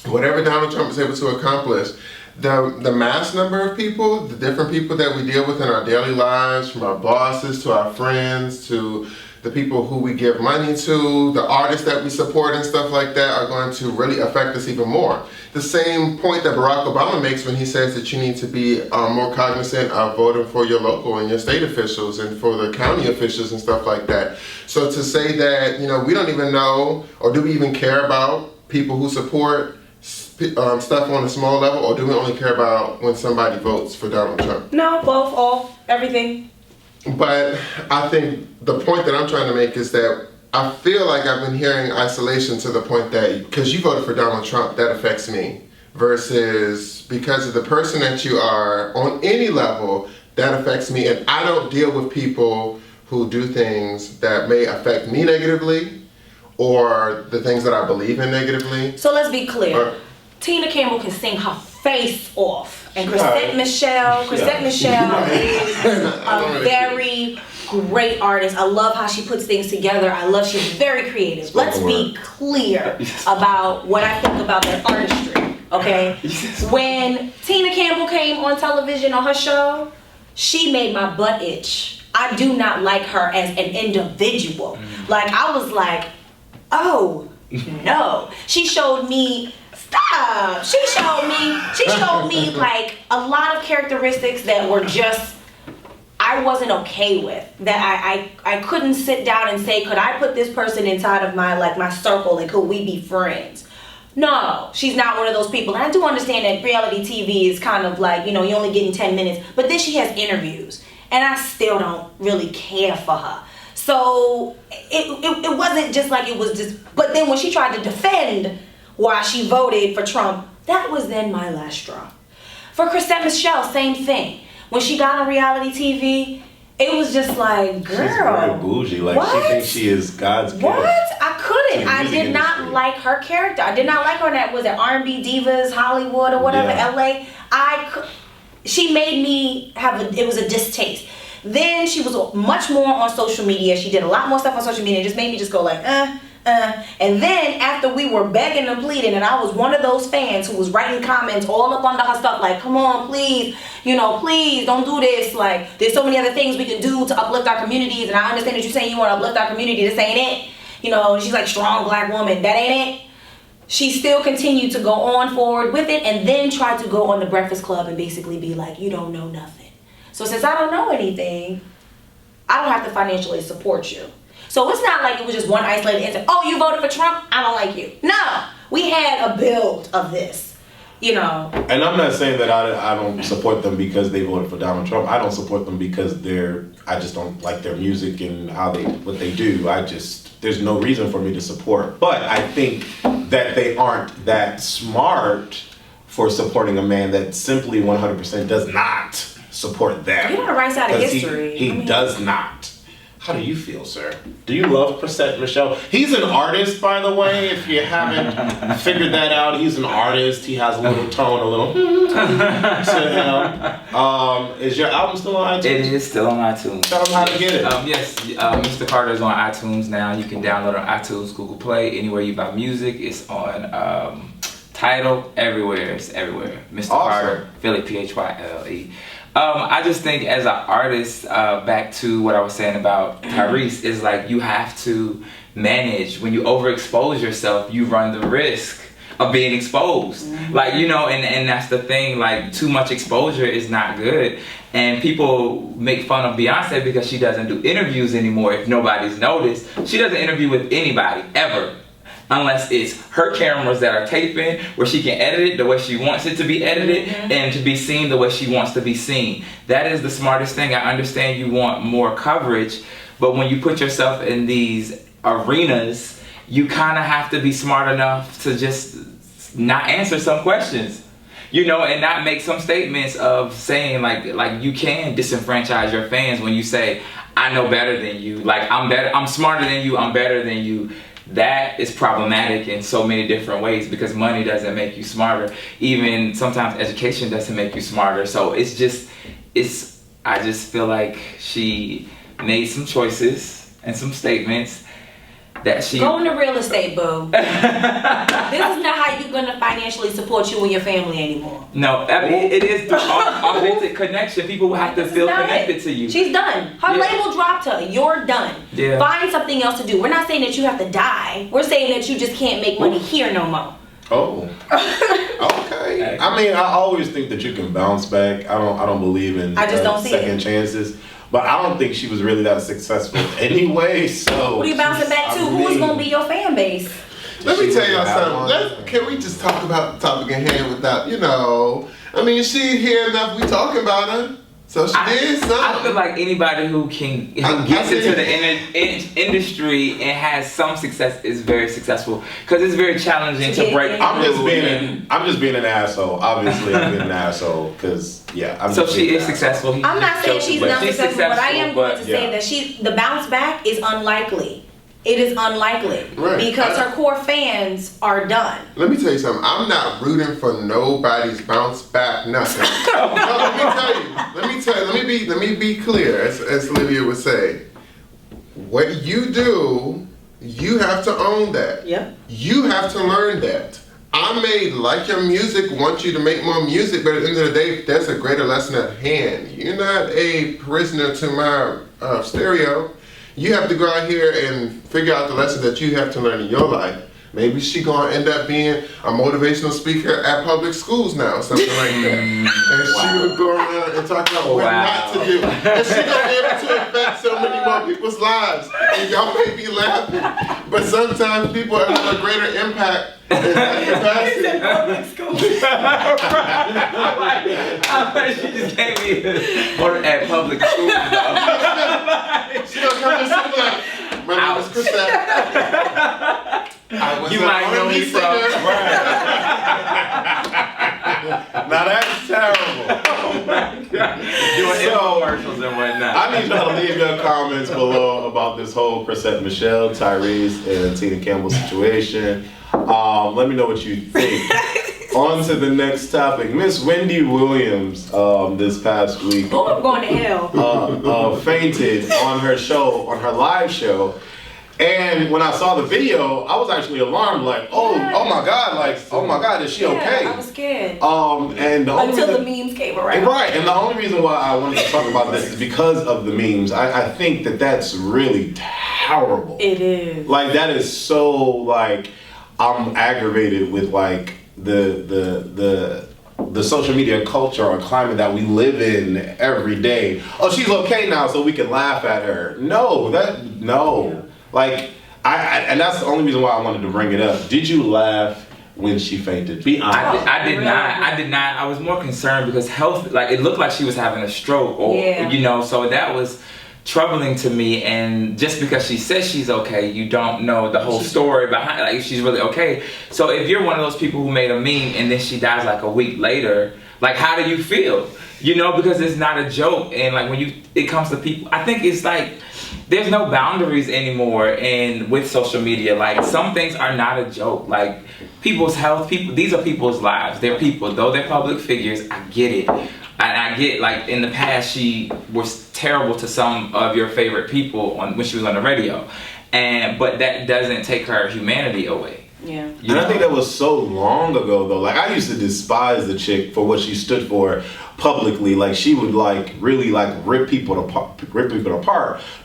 whatever Donald Trump is able to accomplish, the mass number of people, the different people that we deal with in our daily lives, from our bosses to our friends to the people who we give money to, the artists that we support and stuff like that, are going to really affect us even more. The same point that Barack Obama makes when he says that you need to be more cognizant of voting for your local and your state officials and for the county officials and stuff like that. So to say that, we don't even know, or do we even care about people who support stuff on a small level, or do we only care about when somebody votes for Donald Trump? No, both, all, everything. But I think the point that I'm trying to make is that I feel like I've been hearing isolation to the point that because you voted for Donald Trump, that affects me, versus because of the person that you are on any level, that affects me. And I don't deal with people who do things that may affect me negatively or the things that I believe in negatively. So let's be clear. Tina Campbell can sing her face off. And Chrisette Michele is a very great artist. I love how she puts things together. I love she's very creative. Let's be clear about what I think about their artistry, okay? When Tina Campbell came on television on her show, she made my butt itch. I do not like her as an individual. Like, I was like, oh, no. She showed me stop. She showed me like a lot of characteristics that were just, I wasn't okay with. That I couldn't sit down and say, could I put this person inside of my circle and could we be friends? No, she's not one of those people. And I do understand that reality TV is kind of like, you're only getting 10 minutes, but then she has interviews and I still don't really care for her. So it wasn't just like it was just, but then when she tried to defend why she voted for Trump, that was then my last straw. For Chrisette Michele, same thing. When she got on reality TV, it was just like, girl. She's very bougie. Like, what? She thinks she is God's gift. What? I couldn't. I did not like her character. I did not like her in that, was it R&B Divas, Hollywood, or whatever, LA. She made me it was a distaste. Then she was much more on social media. She did a lot more stuff on social media. It just made me just go like, And then after we were begging and pleading, and I was one of those fans who was writing comments all up under her stuff like, come on, please, please don't do this. Like, there's so many other things we can do to uplift our communities, and I understand that you're saying you want to uplift our community. This ain't it. She's like, strong black woman. That ain't it. She still continued to go on forward with it, and then tried to go on the Breakfast Club and basically be like, you don't know nothing. So since I don't know anything, I don't have to financially support you. So it's not like it was just one isolated incident. Oh, you voted for Trump? I don't like you. No, we had a build of this, And I'm not saying that I don't support them because they voted for Donald Trump. I don't support them because I just don't like their music and what they do. There's no reason for me to support. But I think that they aren't that smart for supporting a man that simply 100% does not support them. You're on the right side of history. He does not. How do you feel, sir? Do you love Chrisette Michele? He's an artist, by the way, if you haven't figured that out. He's an artist. He has a little tone, a little to him. Is your album still on iTunes? It is still on iTunes. Tell them how to get it. Yes, Mr. Carter is on iTunes now. You can download it on iTunes, Google Play, anywhere you buy music. It's on Tidal, everywhere. It's everywhere. Mr. Awesome. Carter, Philly, Phyle. I just think as an artist, back to what I was saying about Tyrese, is like you have to manage. When you overexpose yourself, you run the risk of being exposed. Like, you know, and that's the thing, like too much exposure is not good. And people make fun of Beyonce because she doesn't do interviews anymore. If nobody's noticed, she doesn't interview with anybody ever. Unless it's her cameras that are taping, where she can edit it the way she wants it to be edited, and to be seen the way she wants to be seen. That is the smartest thing. I understand you want more coverage, but when you put yourself in these arenas, you kind of have to be smart enough to just not answer some questions, you know, and not make some statements of saying like you can disenfranchise your fans when you say, I know better than you, like I'm better, I'm smarter than you, I'm better than you. That is problematic in so many different ways, because money doesn't make you smarter. Even sometimes education doesn't make you smarter. So I just feel like she made some choices and some statements that she... Go into real estate, boo. This is not how you're going to financially support you and your family anymore. No, I mean, it is through authentic connection. People will have to feel connected to you. She's done. Her label dropped her. You're done. Yeah. Find something else to do. We're not saying that you have to die. We're saying that you just can't make money here no more. Oh, okay. I mean, I always think that you can bounce back. I don't believe in I just don't see second chances. But I don't think she was really that successful anyway. So what are you bouncing back to? Who's gonna be your fan base? Let me tell y'all something. Can we just talk about the topic at hand without, you know? I mean, she here enough. We talking about her, so she did something. I feel like anybody who gets into the industry and has some success is very successful, because it's very challenging to break. I'm just being an asshole. Obviously, I'm being an asshole because so she is successful. I'm not saying she's not successful, but I am going to say that the bounce back is unlikely. It is unlikely, right, because her core fans are done. Let me tell you something. I'm not rooting for nobody's bounce back. Nothing. No, let me tell you. Let me be clear. As Olivia would say, what you do, you have to own that. Yep. You have to learn that. I may like your music, want you to make more music, but at the end of the day, there's a greater lesson at hand. You're not a prisoner to my stereo. You have to go out here and figure out the lesson that you have to learn in your life. Maybe she gonna end up being a motivational speaker at public schools now, something like that. And she will go around and talk about what not to do. And she gonna be able to affect so many more people's lives. And y'all may be laughing, but sometimes people have a greater impact in that capacity. She just gave me at public schools though. She gonna come to school like, my name is Chrisette. You might know me from. Now that's terrible. Oh my God. Doing infomercials and whatnot. I need y'all to leave your comments below about this whole Chrisette Michele, Tyrese, and Tina Campbell situation. Let me know what you think. On to the next topic. Miss Wendy Williams, this past week, I'm going to hell. fainted on her show, on her live show. And when I saw the video, I was actually alarmed, like, oh my God, is she okay? I was scared. And the only Until the memes came around. Right, and the only reason why I wanted to talk about this is because of the memes. I think that that's really terrible. It is. Like, that is so, like, I'm aggravated with, like, the social media culture or climate that we live in every day. Oh, she's okay now, so we can laugh at her. No. Yeah. Like, and that's the only reason why I wanted to bring it up. Did you laugh when she fainted? Be honest. I did not. I was more concerned because it looked like she was having a stroke, or you know, so that was troubling to me. And just because she says she's okay, you don't know the whole story behind, like, if she's really okay. So if you're one of those people who made a meme and then she dies like a week later, like, how do you feel? You know, because it's not a joke. And like when it comes to people, I think it's like there's no boundaries anymore. And with social media, like, some things are not a joke. Like, people's health, these are people's lives. They're people, though they're public figures. I get it. And I get, like, in the past she was terrible to some of your favorite people when she was on the radio, but that doesn't take her humanity away. Yeah. And I think that was so long ago though. Like I used to despise the chick for what she stood for publicly. Like she would like really like rip people apart.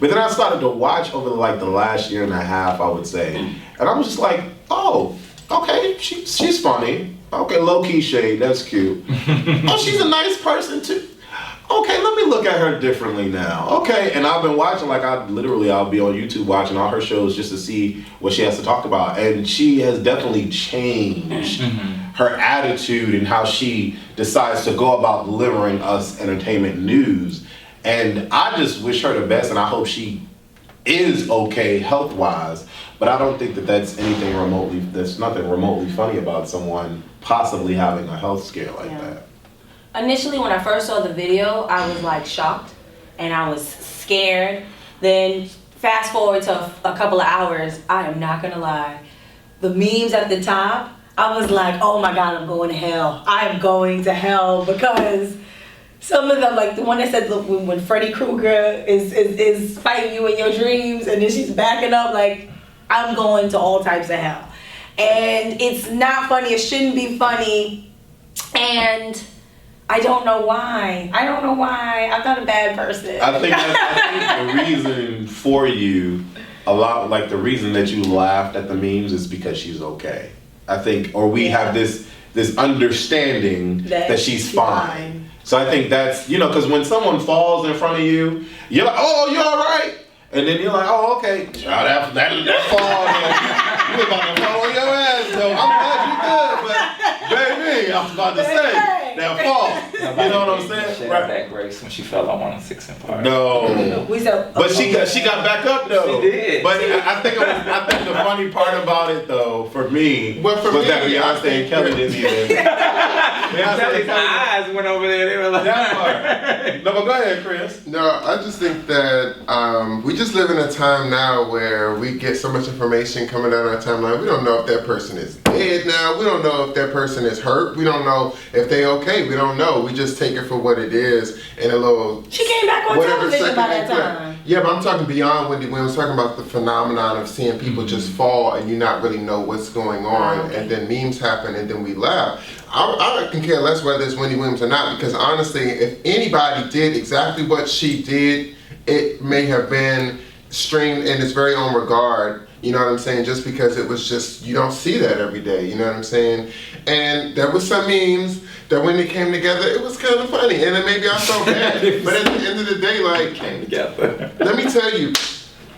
But then I started to watch over like the last year and a half, I would say. And I was just like, oh, okay, she's funny. Okay, low key shade, that's cute. Oh, she's a nice person too. Okay, let me look at her differently now. Okay, and I've been watching, like I'll be on YouTube watching all her shows just to see what she has to talk about. And she has definitely changed her attitude and how she decides to go about delivering us entertainment news. And I just wish her the best, and I hope she is okay health-wise. But I don't think that there's nothing remotely funny about someone possibly having a health scare like that. Initially, when I first saw the video, I was like shocked and I was scared. Then fast forward to a couple of hours, I am not gonna lie. The memes at the top, I was like, oh my God, I'm going to hell. I am going to hell because some of them, like the one that said when Freddy Krueger is fighting you in your dreams and then she's backing up, like I'm going to all types of hell. And it's not funny, it shouldn't be funny. And I don't know why. I'm not a bad person. I think the reason for you, the reason that you laughed at the memes is because she's okay. I think, or we have this understanding that she's fine. So I think that's, because when someone falls in front of you, you're like, oh, you all right? And then you're like, oh, okay. That fall, you about to fall on your ass, though. I'm glad you good, but baby, I was about to say. That fall. You know what I'm saying? She had that grace when she fell on 106 and Park. No. But she got back up though. She did. But I think the funny part about it though, for me, was that Beyonce and Kelly didn't even. Kelly's eyes went over there. They were like that part. No, but go ahead, Chris. No, I just think that we just live in a time now where we get so much information coming down our timeline. We don't know if that person is dead now. We don't know if that person is hurt. We don't know if they okay. We don't know. We just take it for what it is in a little. She came back on television by that time. Yeah, but I'm talking beyond Wendy Williams. Talking about the phenomenon of seeing people just fall and you not really know what's going on, and then memes happen and then we laugh. I can care less whether it's Wendy Williams or not, because honestly, if anybody did exactly what she did, it may have been streamed in its very own regard. You know what I'm saying? Just because it was just, you don't see that every day. You know what I'm saying? And there was some memes that when they came together, it was kind of funny. And then maybe I felt bad. But at the end of the day, like, came together. Let me tell you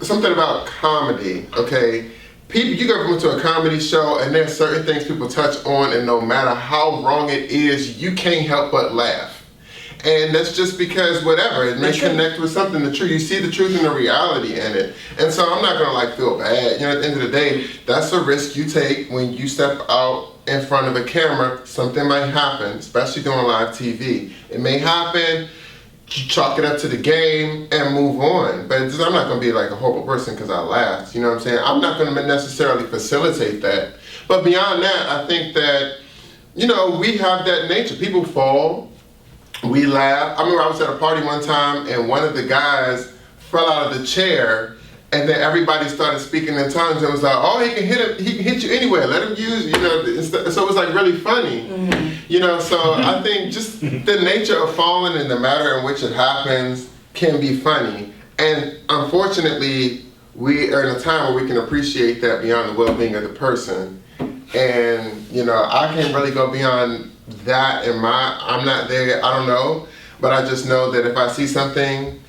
something about comedy, okay? People, you go to a comedy show and there's certain things people touch on, and no matter how wrong it is, you can't help but laugh. And that's just because whatever, it may connect with something, the truth. You see the truth and the reality in it. And so I'm not gonna feel bad. At the end of the day, that's a risk you take when you step out in front of a camera. Something might happen, especially doing live TV. It may happen, chalk it up to the game and move on. But I'm not gonna be like a horrible person because I laughed. You know what I'm saying? I'm not gonna necessarily facilitate that. But beyond that, I think that, we have that nature. People fall. We laugh. I remember I was at a party one time and one of the guys fell out of the chair, and then everybody started speaking in tongues and was like, oh, he can hit you anywhere. Let him use you. So it was really funny. Mm-hmm. So I think just the nature of falling and the manner in which it happens can be funny. And unfortunately, we are in a time where we can appreciate that beyond the well-being of the person. And, I can't really go beyond that I'm not there, I don't know, but I just know that if I see something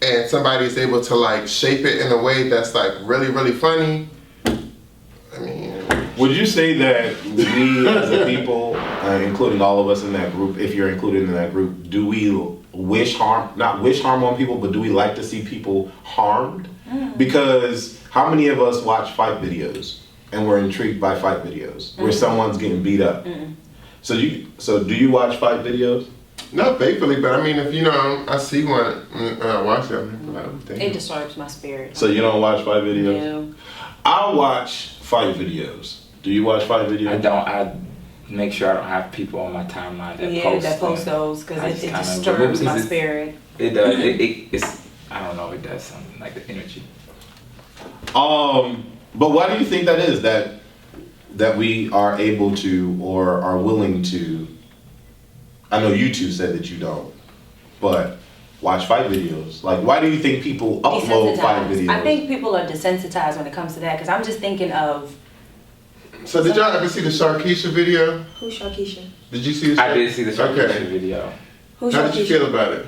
and somebody is able to shape it in a way that's really, really funny, I mean. Would you say that we as a people, including all of us in that group, if you're included in that group, do we not wish harm on people, but do we like to see people harmed? Because how many of us watch fight videos and we're intrigued by fight videos where someone's getting beat up? So do you watch fight videos? Not faithfully, but I mean, if I see one and I watch it, it disturbs my spirit. So you don't watch fight videos? No. I watch fight videos. Do you watch fight videos? I don't. I make sure I don't have people on my timeline that post those because it disturbs my spirit. It does. It's I don't know. It does something like the energy. But why do you think that is? That that we are able to or are willing to, I know you two said that you don't, but watch fight videos? Like, why do you think people upload fight videos? I think people are desensitized when it comes to that, because I'm just thinking of... So did y'all ever see the Sharkeisha video? Who's Sharkeisha? Did you see the I did see the Sharkeisha video. Who's How Sharkeisha? did you feel about it?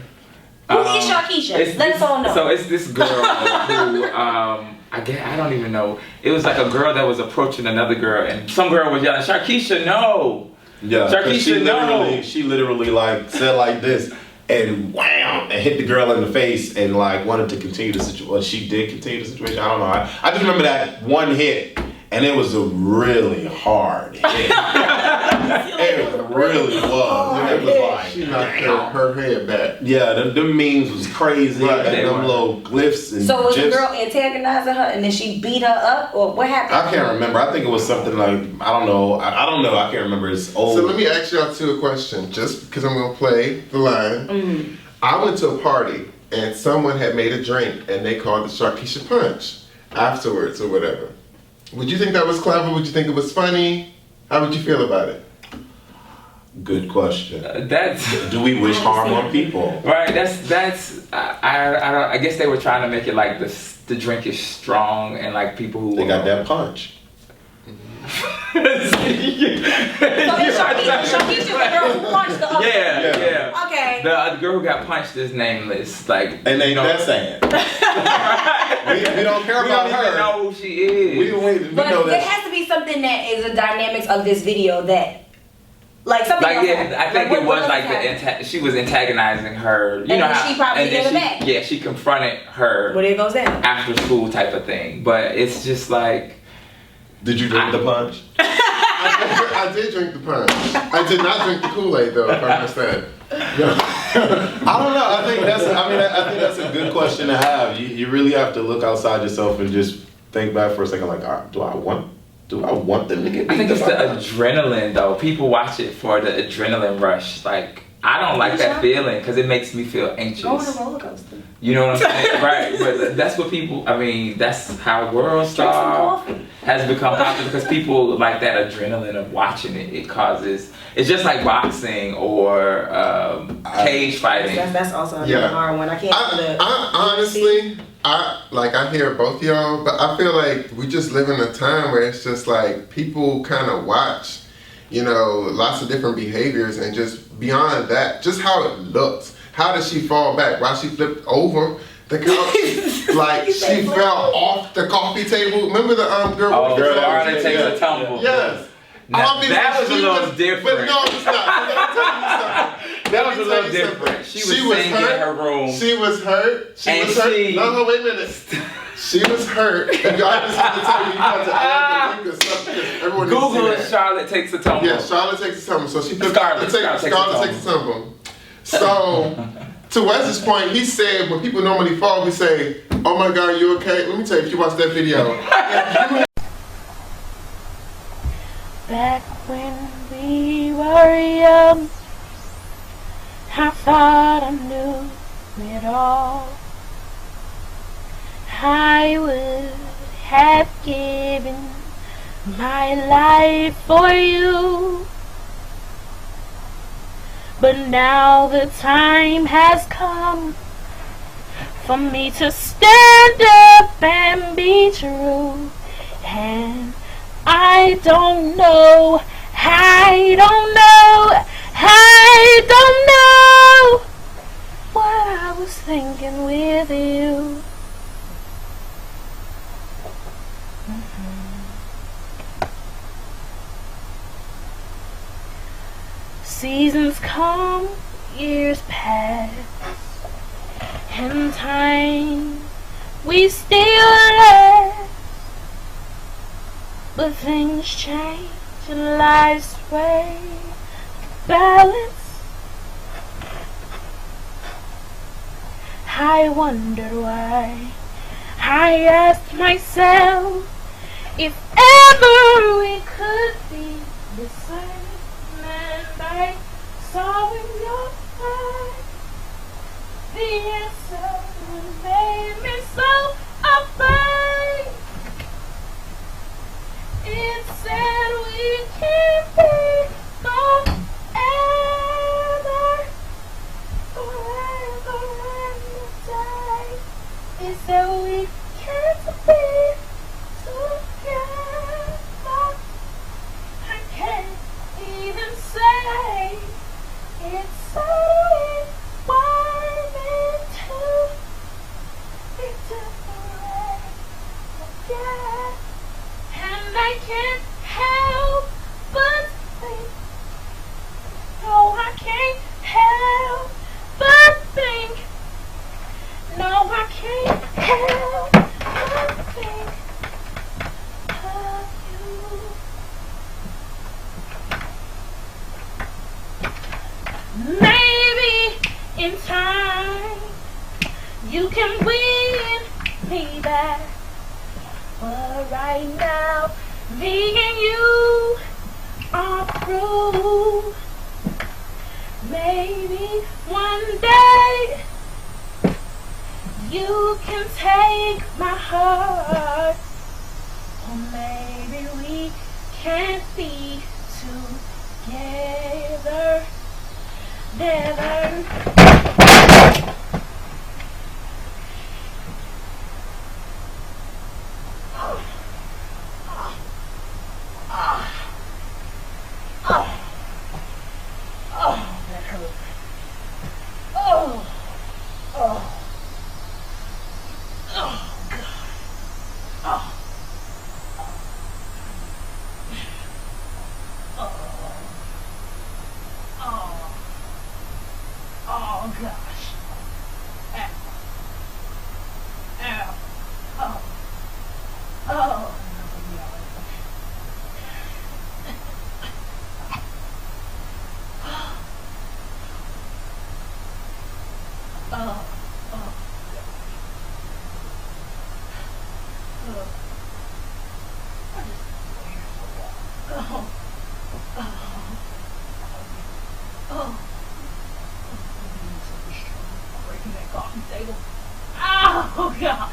Who is Sharkeisha? Let us all know. So it's this girl who, I don't even know. It was like a girl that was approaching another girl, and some girl was yelling, "Sharkeisha, no!" Yeah, Sharkeisha, no! She literally like said like this, and wham, and hit the girl in the face, and like wanted to continue the situation. Well, she did continue the situation. I don't know. I just remember that one hit. And it was a really hard hit. It really was. It was like, she knocked her head back. Yeah, them memes was crazy. Right. And them little glyphs and So was the gifs. girl antagonizing her and then she beat her up, or what happened? I can't remember. I think it was something like, I don't know. I don't know. I can't remember. It's old. So let me ask y'all two a question, just because I'm going to play the line. Mm-hmm. I went to a party and someone had made a drink and they called it Sharkeisha Punch afterwards or whatever. Would you think that was clever? Would you think it was funny? How would you feel about it? Good question. That's Do we wish harm on people? right. I guess they were trying to make it like the drink is strong and like people who They got that punch. So is Sharkeisha the girl who punched the other? Yeah. Okay. The girl who got punched is nameless. Like, And they you know, that's saying. we don't care we about don't even her. know who she is. We But know there that. has to be something that is the dynamics of this video that, like something Like else yeah, happened. I think what it was else like happened? she was antagonizing her. You And know then how she probably and then gave it back. Yeah, she confronted her Well, there it goes down. after school type of thing. But it's just like Did you drink the punch? I did drink the punch. I did not drink the Kool-Aid though, if I understand. I don't know. I think that's a good question to have. You really have to look outside yourself and just think back for a second. Like, do I want them to get beat? I think it's up? the adrenaline though. People watch it for the adrenaline rush. Like I don't like that feeling because it makes me feel anxious. Go on a roller coaster. You know what I'm saying? Right. But that's what people. I mean, that's how World Star has become popular because people like that adrenaline of watching it. It causes. It's just like boxing or cage fighting. That's also a hard one. I can't. I honestly, I hear both y'all, but I feel like we just live in a time where it's just like people kind of watch, you know, lots of different behaviors and just beyond that, just how it looks. How did she fall back? Why she flipped over the couch? Like she fell off the coffee table. Remember the girl? Oh, with the girl, girl? that takes a tumble. Yes. Now, Obviously, that was a she little different. But no, it's not. Let me tell you something. That was Let a me tell little you something. different. She was singing in her room. She was hurt. She And was hurt. she- No, wait a minute. She was hurt. And y'all just have to tell me, you have to add the link or something. Everyone needs to Google see it. that. Charlotte takes a tumble. Yeah, Charlotte takes a tumble. So she flipped Scarlett takes a Scarlett takes a tumble. So, to Wesley's point, he said when people normally fall, we say, "Oh my God, you okay?" Let me tell you, if you watch that video, Back when we were young, I thought I knew it all. I would have given my life for you. But now the time has come for me to stand up and be true. And I don't know what I was thinking with you. Seasons come, years pass, and time we still last. But things change and life's way balance. I wondered why. I asked myself if ever we could be the same. And I saw in your eyes the answer that made me so afraid. It said yeah. And I can't help but think. No, I can't help but think. No, I can't help but think of you. Maybe in time you can win me back. But right now, me and you are through. Maybe one day you can take my heart. Or maybe we can't be together. Never. That hurt. Oh, God. Oh, gosh. Ow. Ow. Oh. Oh. Oh. Breaking that coffee table. Oh, gosh.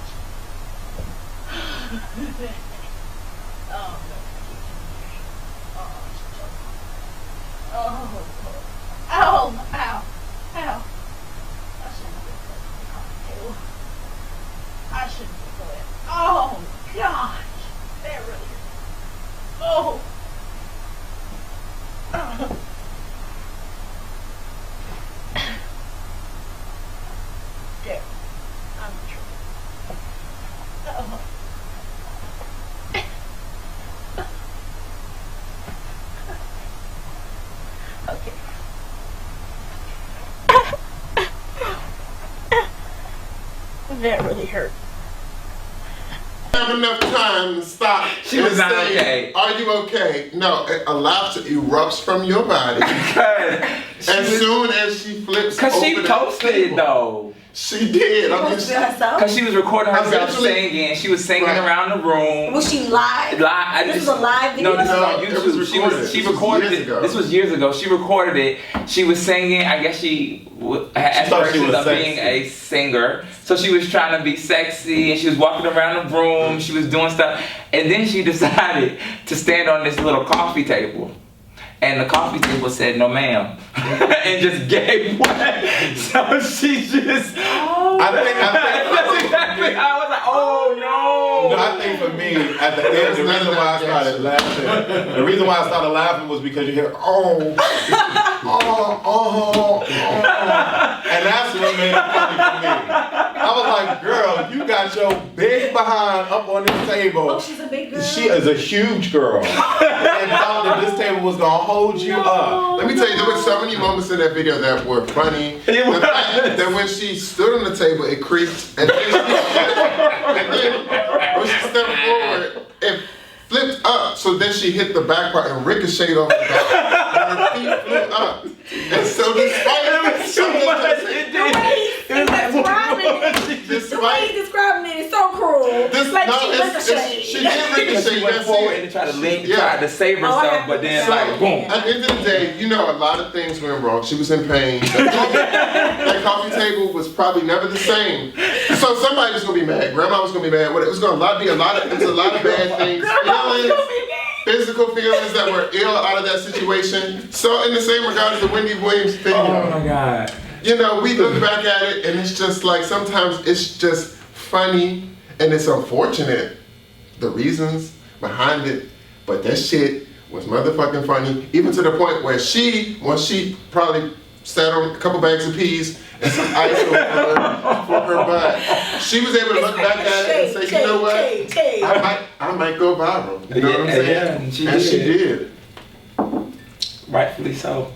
Ow. I shouldn't have put it. Oh, gosh. That really hurt. Oh. There. I'm in trouble. Okay. That really hurt. Have enough time to stop. She was not okay. Are you okay? No, a laughter erupts from your body as soon as she flips. Cause she posted it though. She did. Cause she was recording herself singing. She was singing around the room. Was she live? This was a live video? No, this is on YouTube. She recorded it. This was years ago. She recorded it. She was singing. I guess she had aspirations of being a singer. So she was trying to be sexy and she was walking around the room. She was doing stuff. And then she decided to stand on this little coffee table. And the coffee table said, "No, ma'am," and just gave way. So she just. I think that's exactly how I was like, "Oh no!" No, I think for me, at the end, the reason why I started laughing, was because you hear, oh, and that's what made it funny for me. I was like, girl, you got your big behind up on this table. Oh, she's a big girl. She is a huge girl, and thought that this table was gonna hold you up. Let me tell you, there were so many moments in that video that were funny. The fact that when she stood on the table, it creaked, and then when she stepped forward, it flipped up. So then she hit the back part and ricocheted off the back, and her feet flew up. And so despite the way he's describing it is so cruel. She did ricochet. She went forward and tried to save herself, but then boom. At the end of the day, a lot of things went wrong. She was in pain. That coffee table was probably never the same. So somebody was gonna be mad. Grandma was gonna be mad. It was gonna be a lot of bad things. Physical feelings that were ill out of that situation. So in the same regard as the Wendy Williams video. Oh my God. We look back at it and it's just like sometimes it's just funny and it's unfortunate, the reasons behind it, but that shit was motherfucking funny, even to the point where once she probably sat on a couple bags of peas and some ice for her butt. She was able to look back at it and say, you know what? I might go viral. You know what I'm saying? Yeah, and she did. Rightfully so.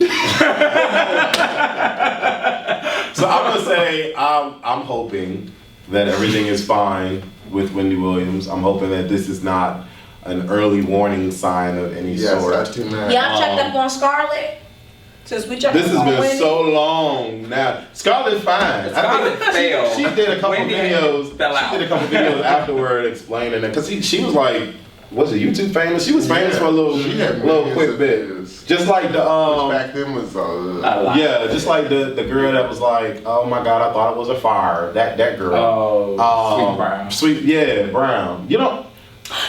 So I'm gonna say I'm hoping that everything is fine with Wendy Williams. I'm hoping that this is not an early warning sign of any sort. Yes, I do not. Y'all checked up on Scarlett? Since we checked This up has on been Wendy? so long now. Scarlett's fine. Scarlett failed. She did a couple Wendy videos. fell out. She did a couple videos afterward explaining it because she was like, was it YouTube famous? She was famous for a little quick bit. Views. Just like the Which back then was yeah, just like the girl that was like, oh my god, I thought it was a fire. That girl. Sweet Brown. Sweet Brown. You know.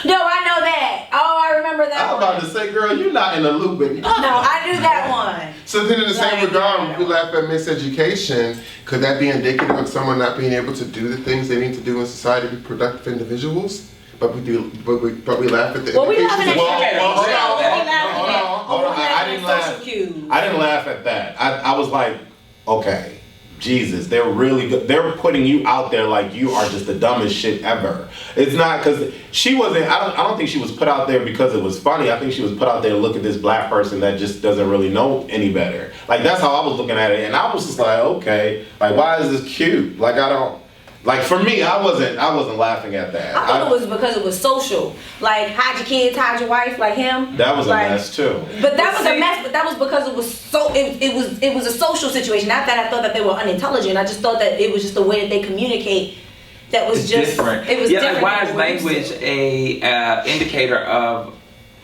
No, I know that. Oh, I remember that I was about to say, girl, you're not in the loop with me. No, I knew that one. So then in the same Like, regard, when we laugh at miseducation, could that be indicative of someone not being able to do the things they need to do in society to be productive individuals? But we laugh at the Well, we indications laughing at of- Hold on. I didn't laugh. I didn't laugh at that. I was like, okay, Jesus, they're really good. They're putting you out there like you are just the dumbest shit ever. It's not because she wasn't. I don't think she was put out there because it was funny. I think she was put out there to look at this black person that just doesn't really know any better. Like that's how I was looking at it, and I was just like, okay, like why is this cute? Like I don't. Like for me, I wasn't laughing at that. I thought it was because it was social. Like hide your kids, hide your wife, like him. That was like, a mess too. But that was a mess. But that was because it was so. It was a social situation. Not that I thought that they were unintelligent. I just thought that it was just the way that they communicate. That was It's just different. It was different. Like why is than what we language used to. a indicator of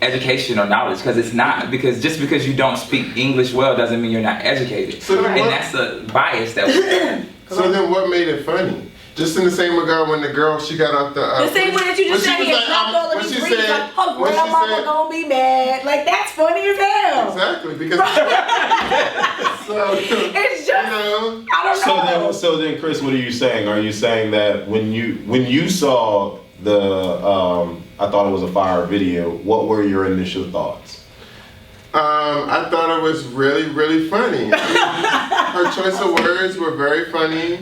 education or knowledge? Because it's not. Because just because you don't speak English well doesn't mean you're not educated. So then and what- that's a bias that we have. So then what made it funny? Just in the same regard when the girl, she got off the... The same way that you just said when he she was had dropped all of when these she reads, said- like, her when she grandmama said- gonna be mad. Like, that's funny as hell. Exactly, because... so, It's just, you know... I don't know. So then, Chris, what are you saying? Are you saying that when you saw the I thought it was a fire video, what were your initial thoughts? I thought it was really, really funny. Her choice of words were very funny.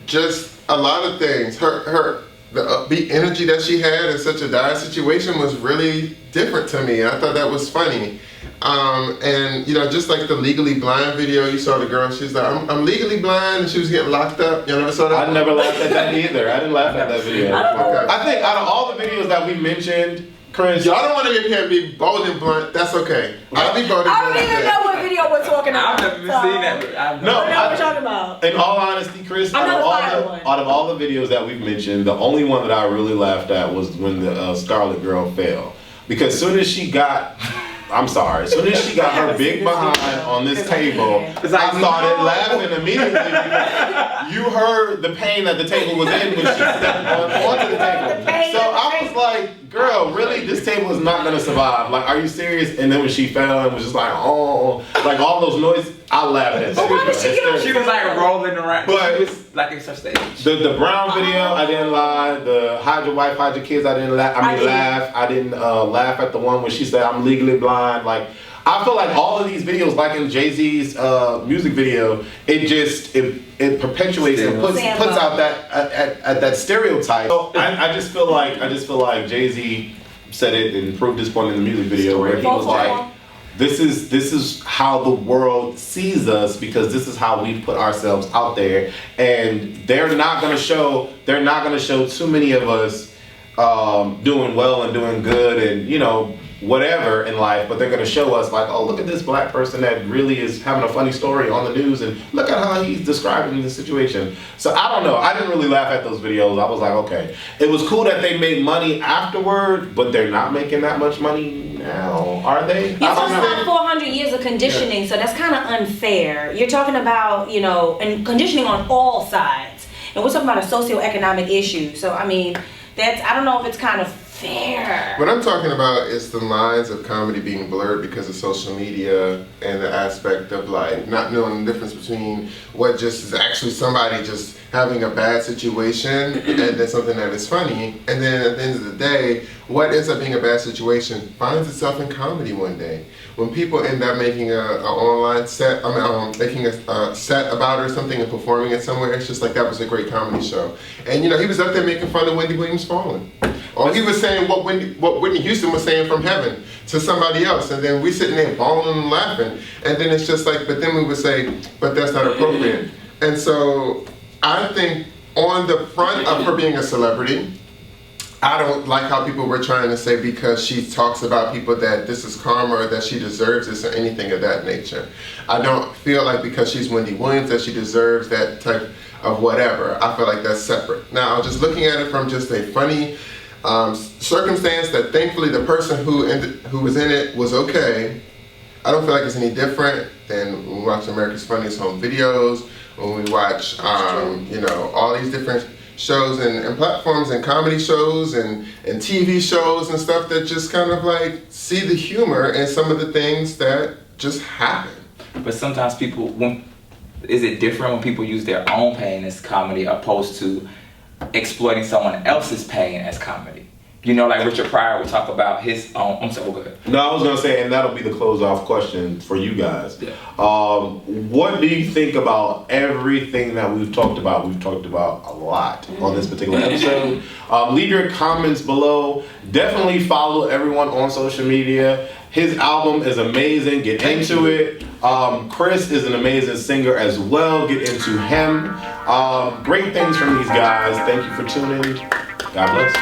Just a lot of things. The upbeat energy that she had in such a dire situation was really different to me. I thought that was funny. And you know, just like the Legally Blind video, you saw the girl. She's like, "I'm legally blind," and she was getting locked up. You never saw that? I never laughed at that either. I didn't laugh at that video. Okay. I think out of all the videos that we mentioned, Chris, Y'all don't want to get here and be bold and blunt. That's okay. I'll be bold and I blunt. don't even know what video we're talking about. I've never even seen that. I I've No, don't know what we're talking about. in all honesty, Chris, out Another of, fire one. out of all the videos that we've mentioned, the only one that I really laughed at was when the Scarlet girl fell. Because soon as she got, I'm sorry, as soon as she got her big behind on this table, I started laughing immediately because you heard the pain that the table was in when she stepped onto the table. So I was like, girl, really, this table is not gonna survive. Like, are you serious? And then when she fell and was just like, oh, like all those noises, I laughed at But why did she get She was like rolling around. But- She was like it's her stage. The Brown video, I didn't lie. The hide your wife, hide your kids, I didn't laugh. I did. Laugh. I didn't laugh at the one when she said I'm legally blind. Like, I feel like all of these videos, like in Jay-Z's music video, it perpetuates and puts out that stereotype. So I just feel like Jay-Z said it and proved his point in the music video where he was like, this is how the world sees us because this is how we put ourselves out there, and they're not gonna show too many of us doing well and doing good and whatever in life, but they're gonna show us like, oh, look at this black person that really is having a funny story on the news, and look at how he's describing the situation. So I don't know. I didn't really laugh at those videos. I was like, okay, it was cool that they made money afterward, but they're not making that much money now, are they? You're talking about 400 years of conditioning, so that's kind of unfair. You're talking about, and conditioning on all sides. And we're talking about a socioeconomic issue. So, I mean, I don't know if it's kind of fair. What I'm talking about is the lines of comedy being blurred because of social media and the aspect of like not knowing the difference between what just is actually somebody just having a bad situation and then something that is funny. And then at the end of the day, what ends up being a bad situation finds itself in comedy one day. When people end up making a online set, making a set about it or something and performing it somewhere, it's just like that was a great comedy show. And you know, he was up there making fun of Wendy Williams falling. Or he was saying what Whitney Houston was saying from heaven to somebody else, and then we sitting there bawling and laughing, and then it's just like, but then we would say, but that's not appropriate. And so I think on the front of her being a celebrity, I don't like how people were trying to say because she talks about people that this is karma or that she deserves this or anything of that nature. I don't feel like because she's Wendy Williams that she deserves that type of whatever. I feel like that's separate. Now, just looking at it from just a funny circumstance that thankfully the person who was in it was okay. I don't feel like it's any different than when we watch America's Funniest Home Videos, when we watch you know, all these different shows and platforms and comedy shows and TV shows and stuff that just kind of like see the humor in some of the things that just happen. But sometimes is it different when people use their own pain as comedy opposed to exploiting someone else's pain as comedy? You know, like Richard Pryor would talk about his own. I'm so good. No, I was gonna say, and that'll be the close-off question for you guys. Yeah. What do you think about everything that we've talked about? We've talked about a lot on this particular episode. Leave your comments below. Definitely follow everyone on social media. His album is amazing. Get into it. Chris is an amazing singer as well. Get into him. Great things from these guys. Thank you for tuning in. God bless.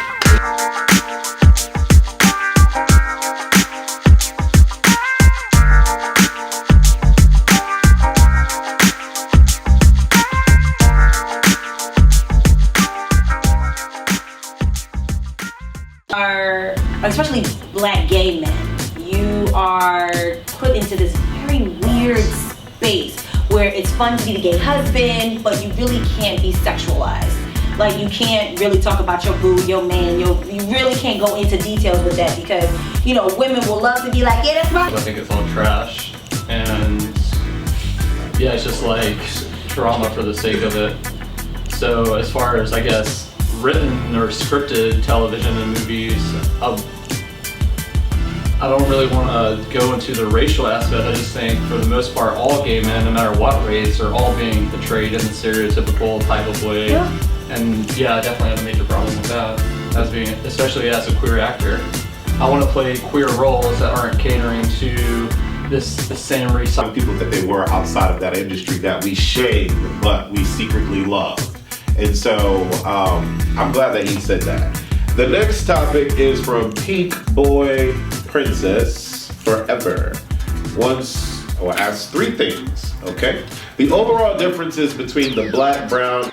Especially black gay men, you are put into this very weird space where it's fun to be the gay husband, but you really can't be sexualized. Like, you can't really talk about your boo, your man, you really can't go into details with that because, you know, women will love to be like, yeah, that's right. I think it's all trash, and yeah, it's just like drama for the sake of it. So as far as, I guess, written or scripted television and movies, I don't really want to go into the racial aspect. I just think for the most part all gay men, no matter what race, are all being portrayed in the stereotypical type of way. Yeah. And yeah, I definitely have a major problem with that, especially as a queer actor. I want to play queer roles that aren't catering to the same race. Some people that they were outside of that industry that we shade but we secretly love. And so I'm glad that he said that. The next topic is from Pink Boy Princess Forever. Asks three things, okay? The overall differences between the black, brown,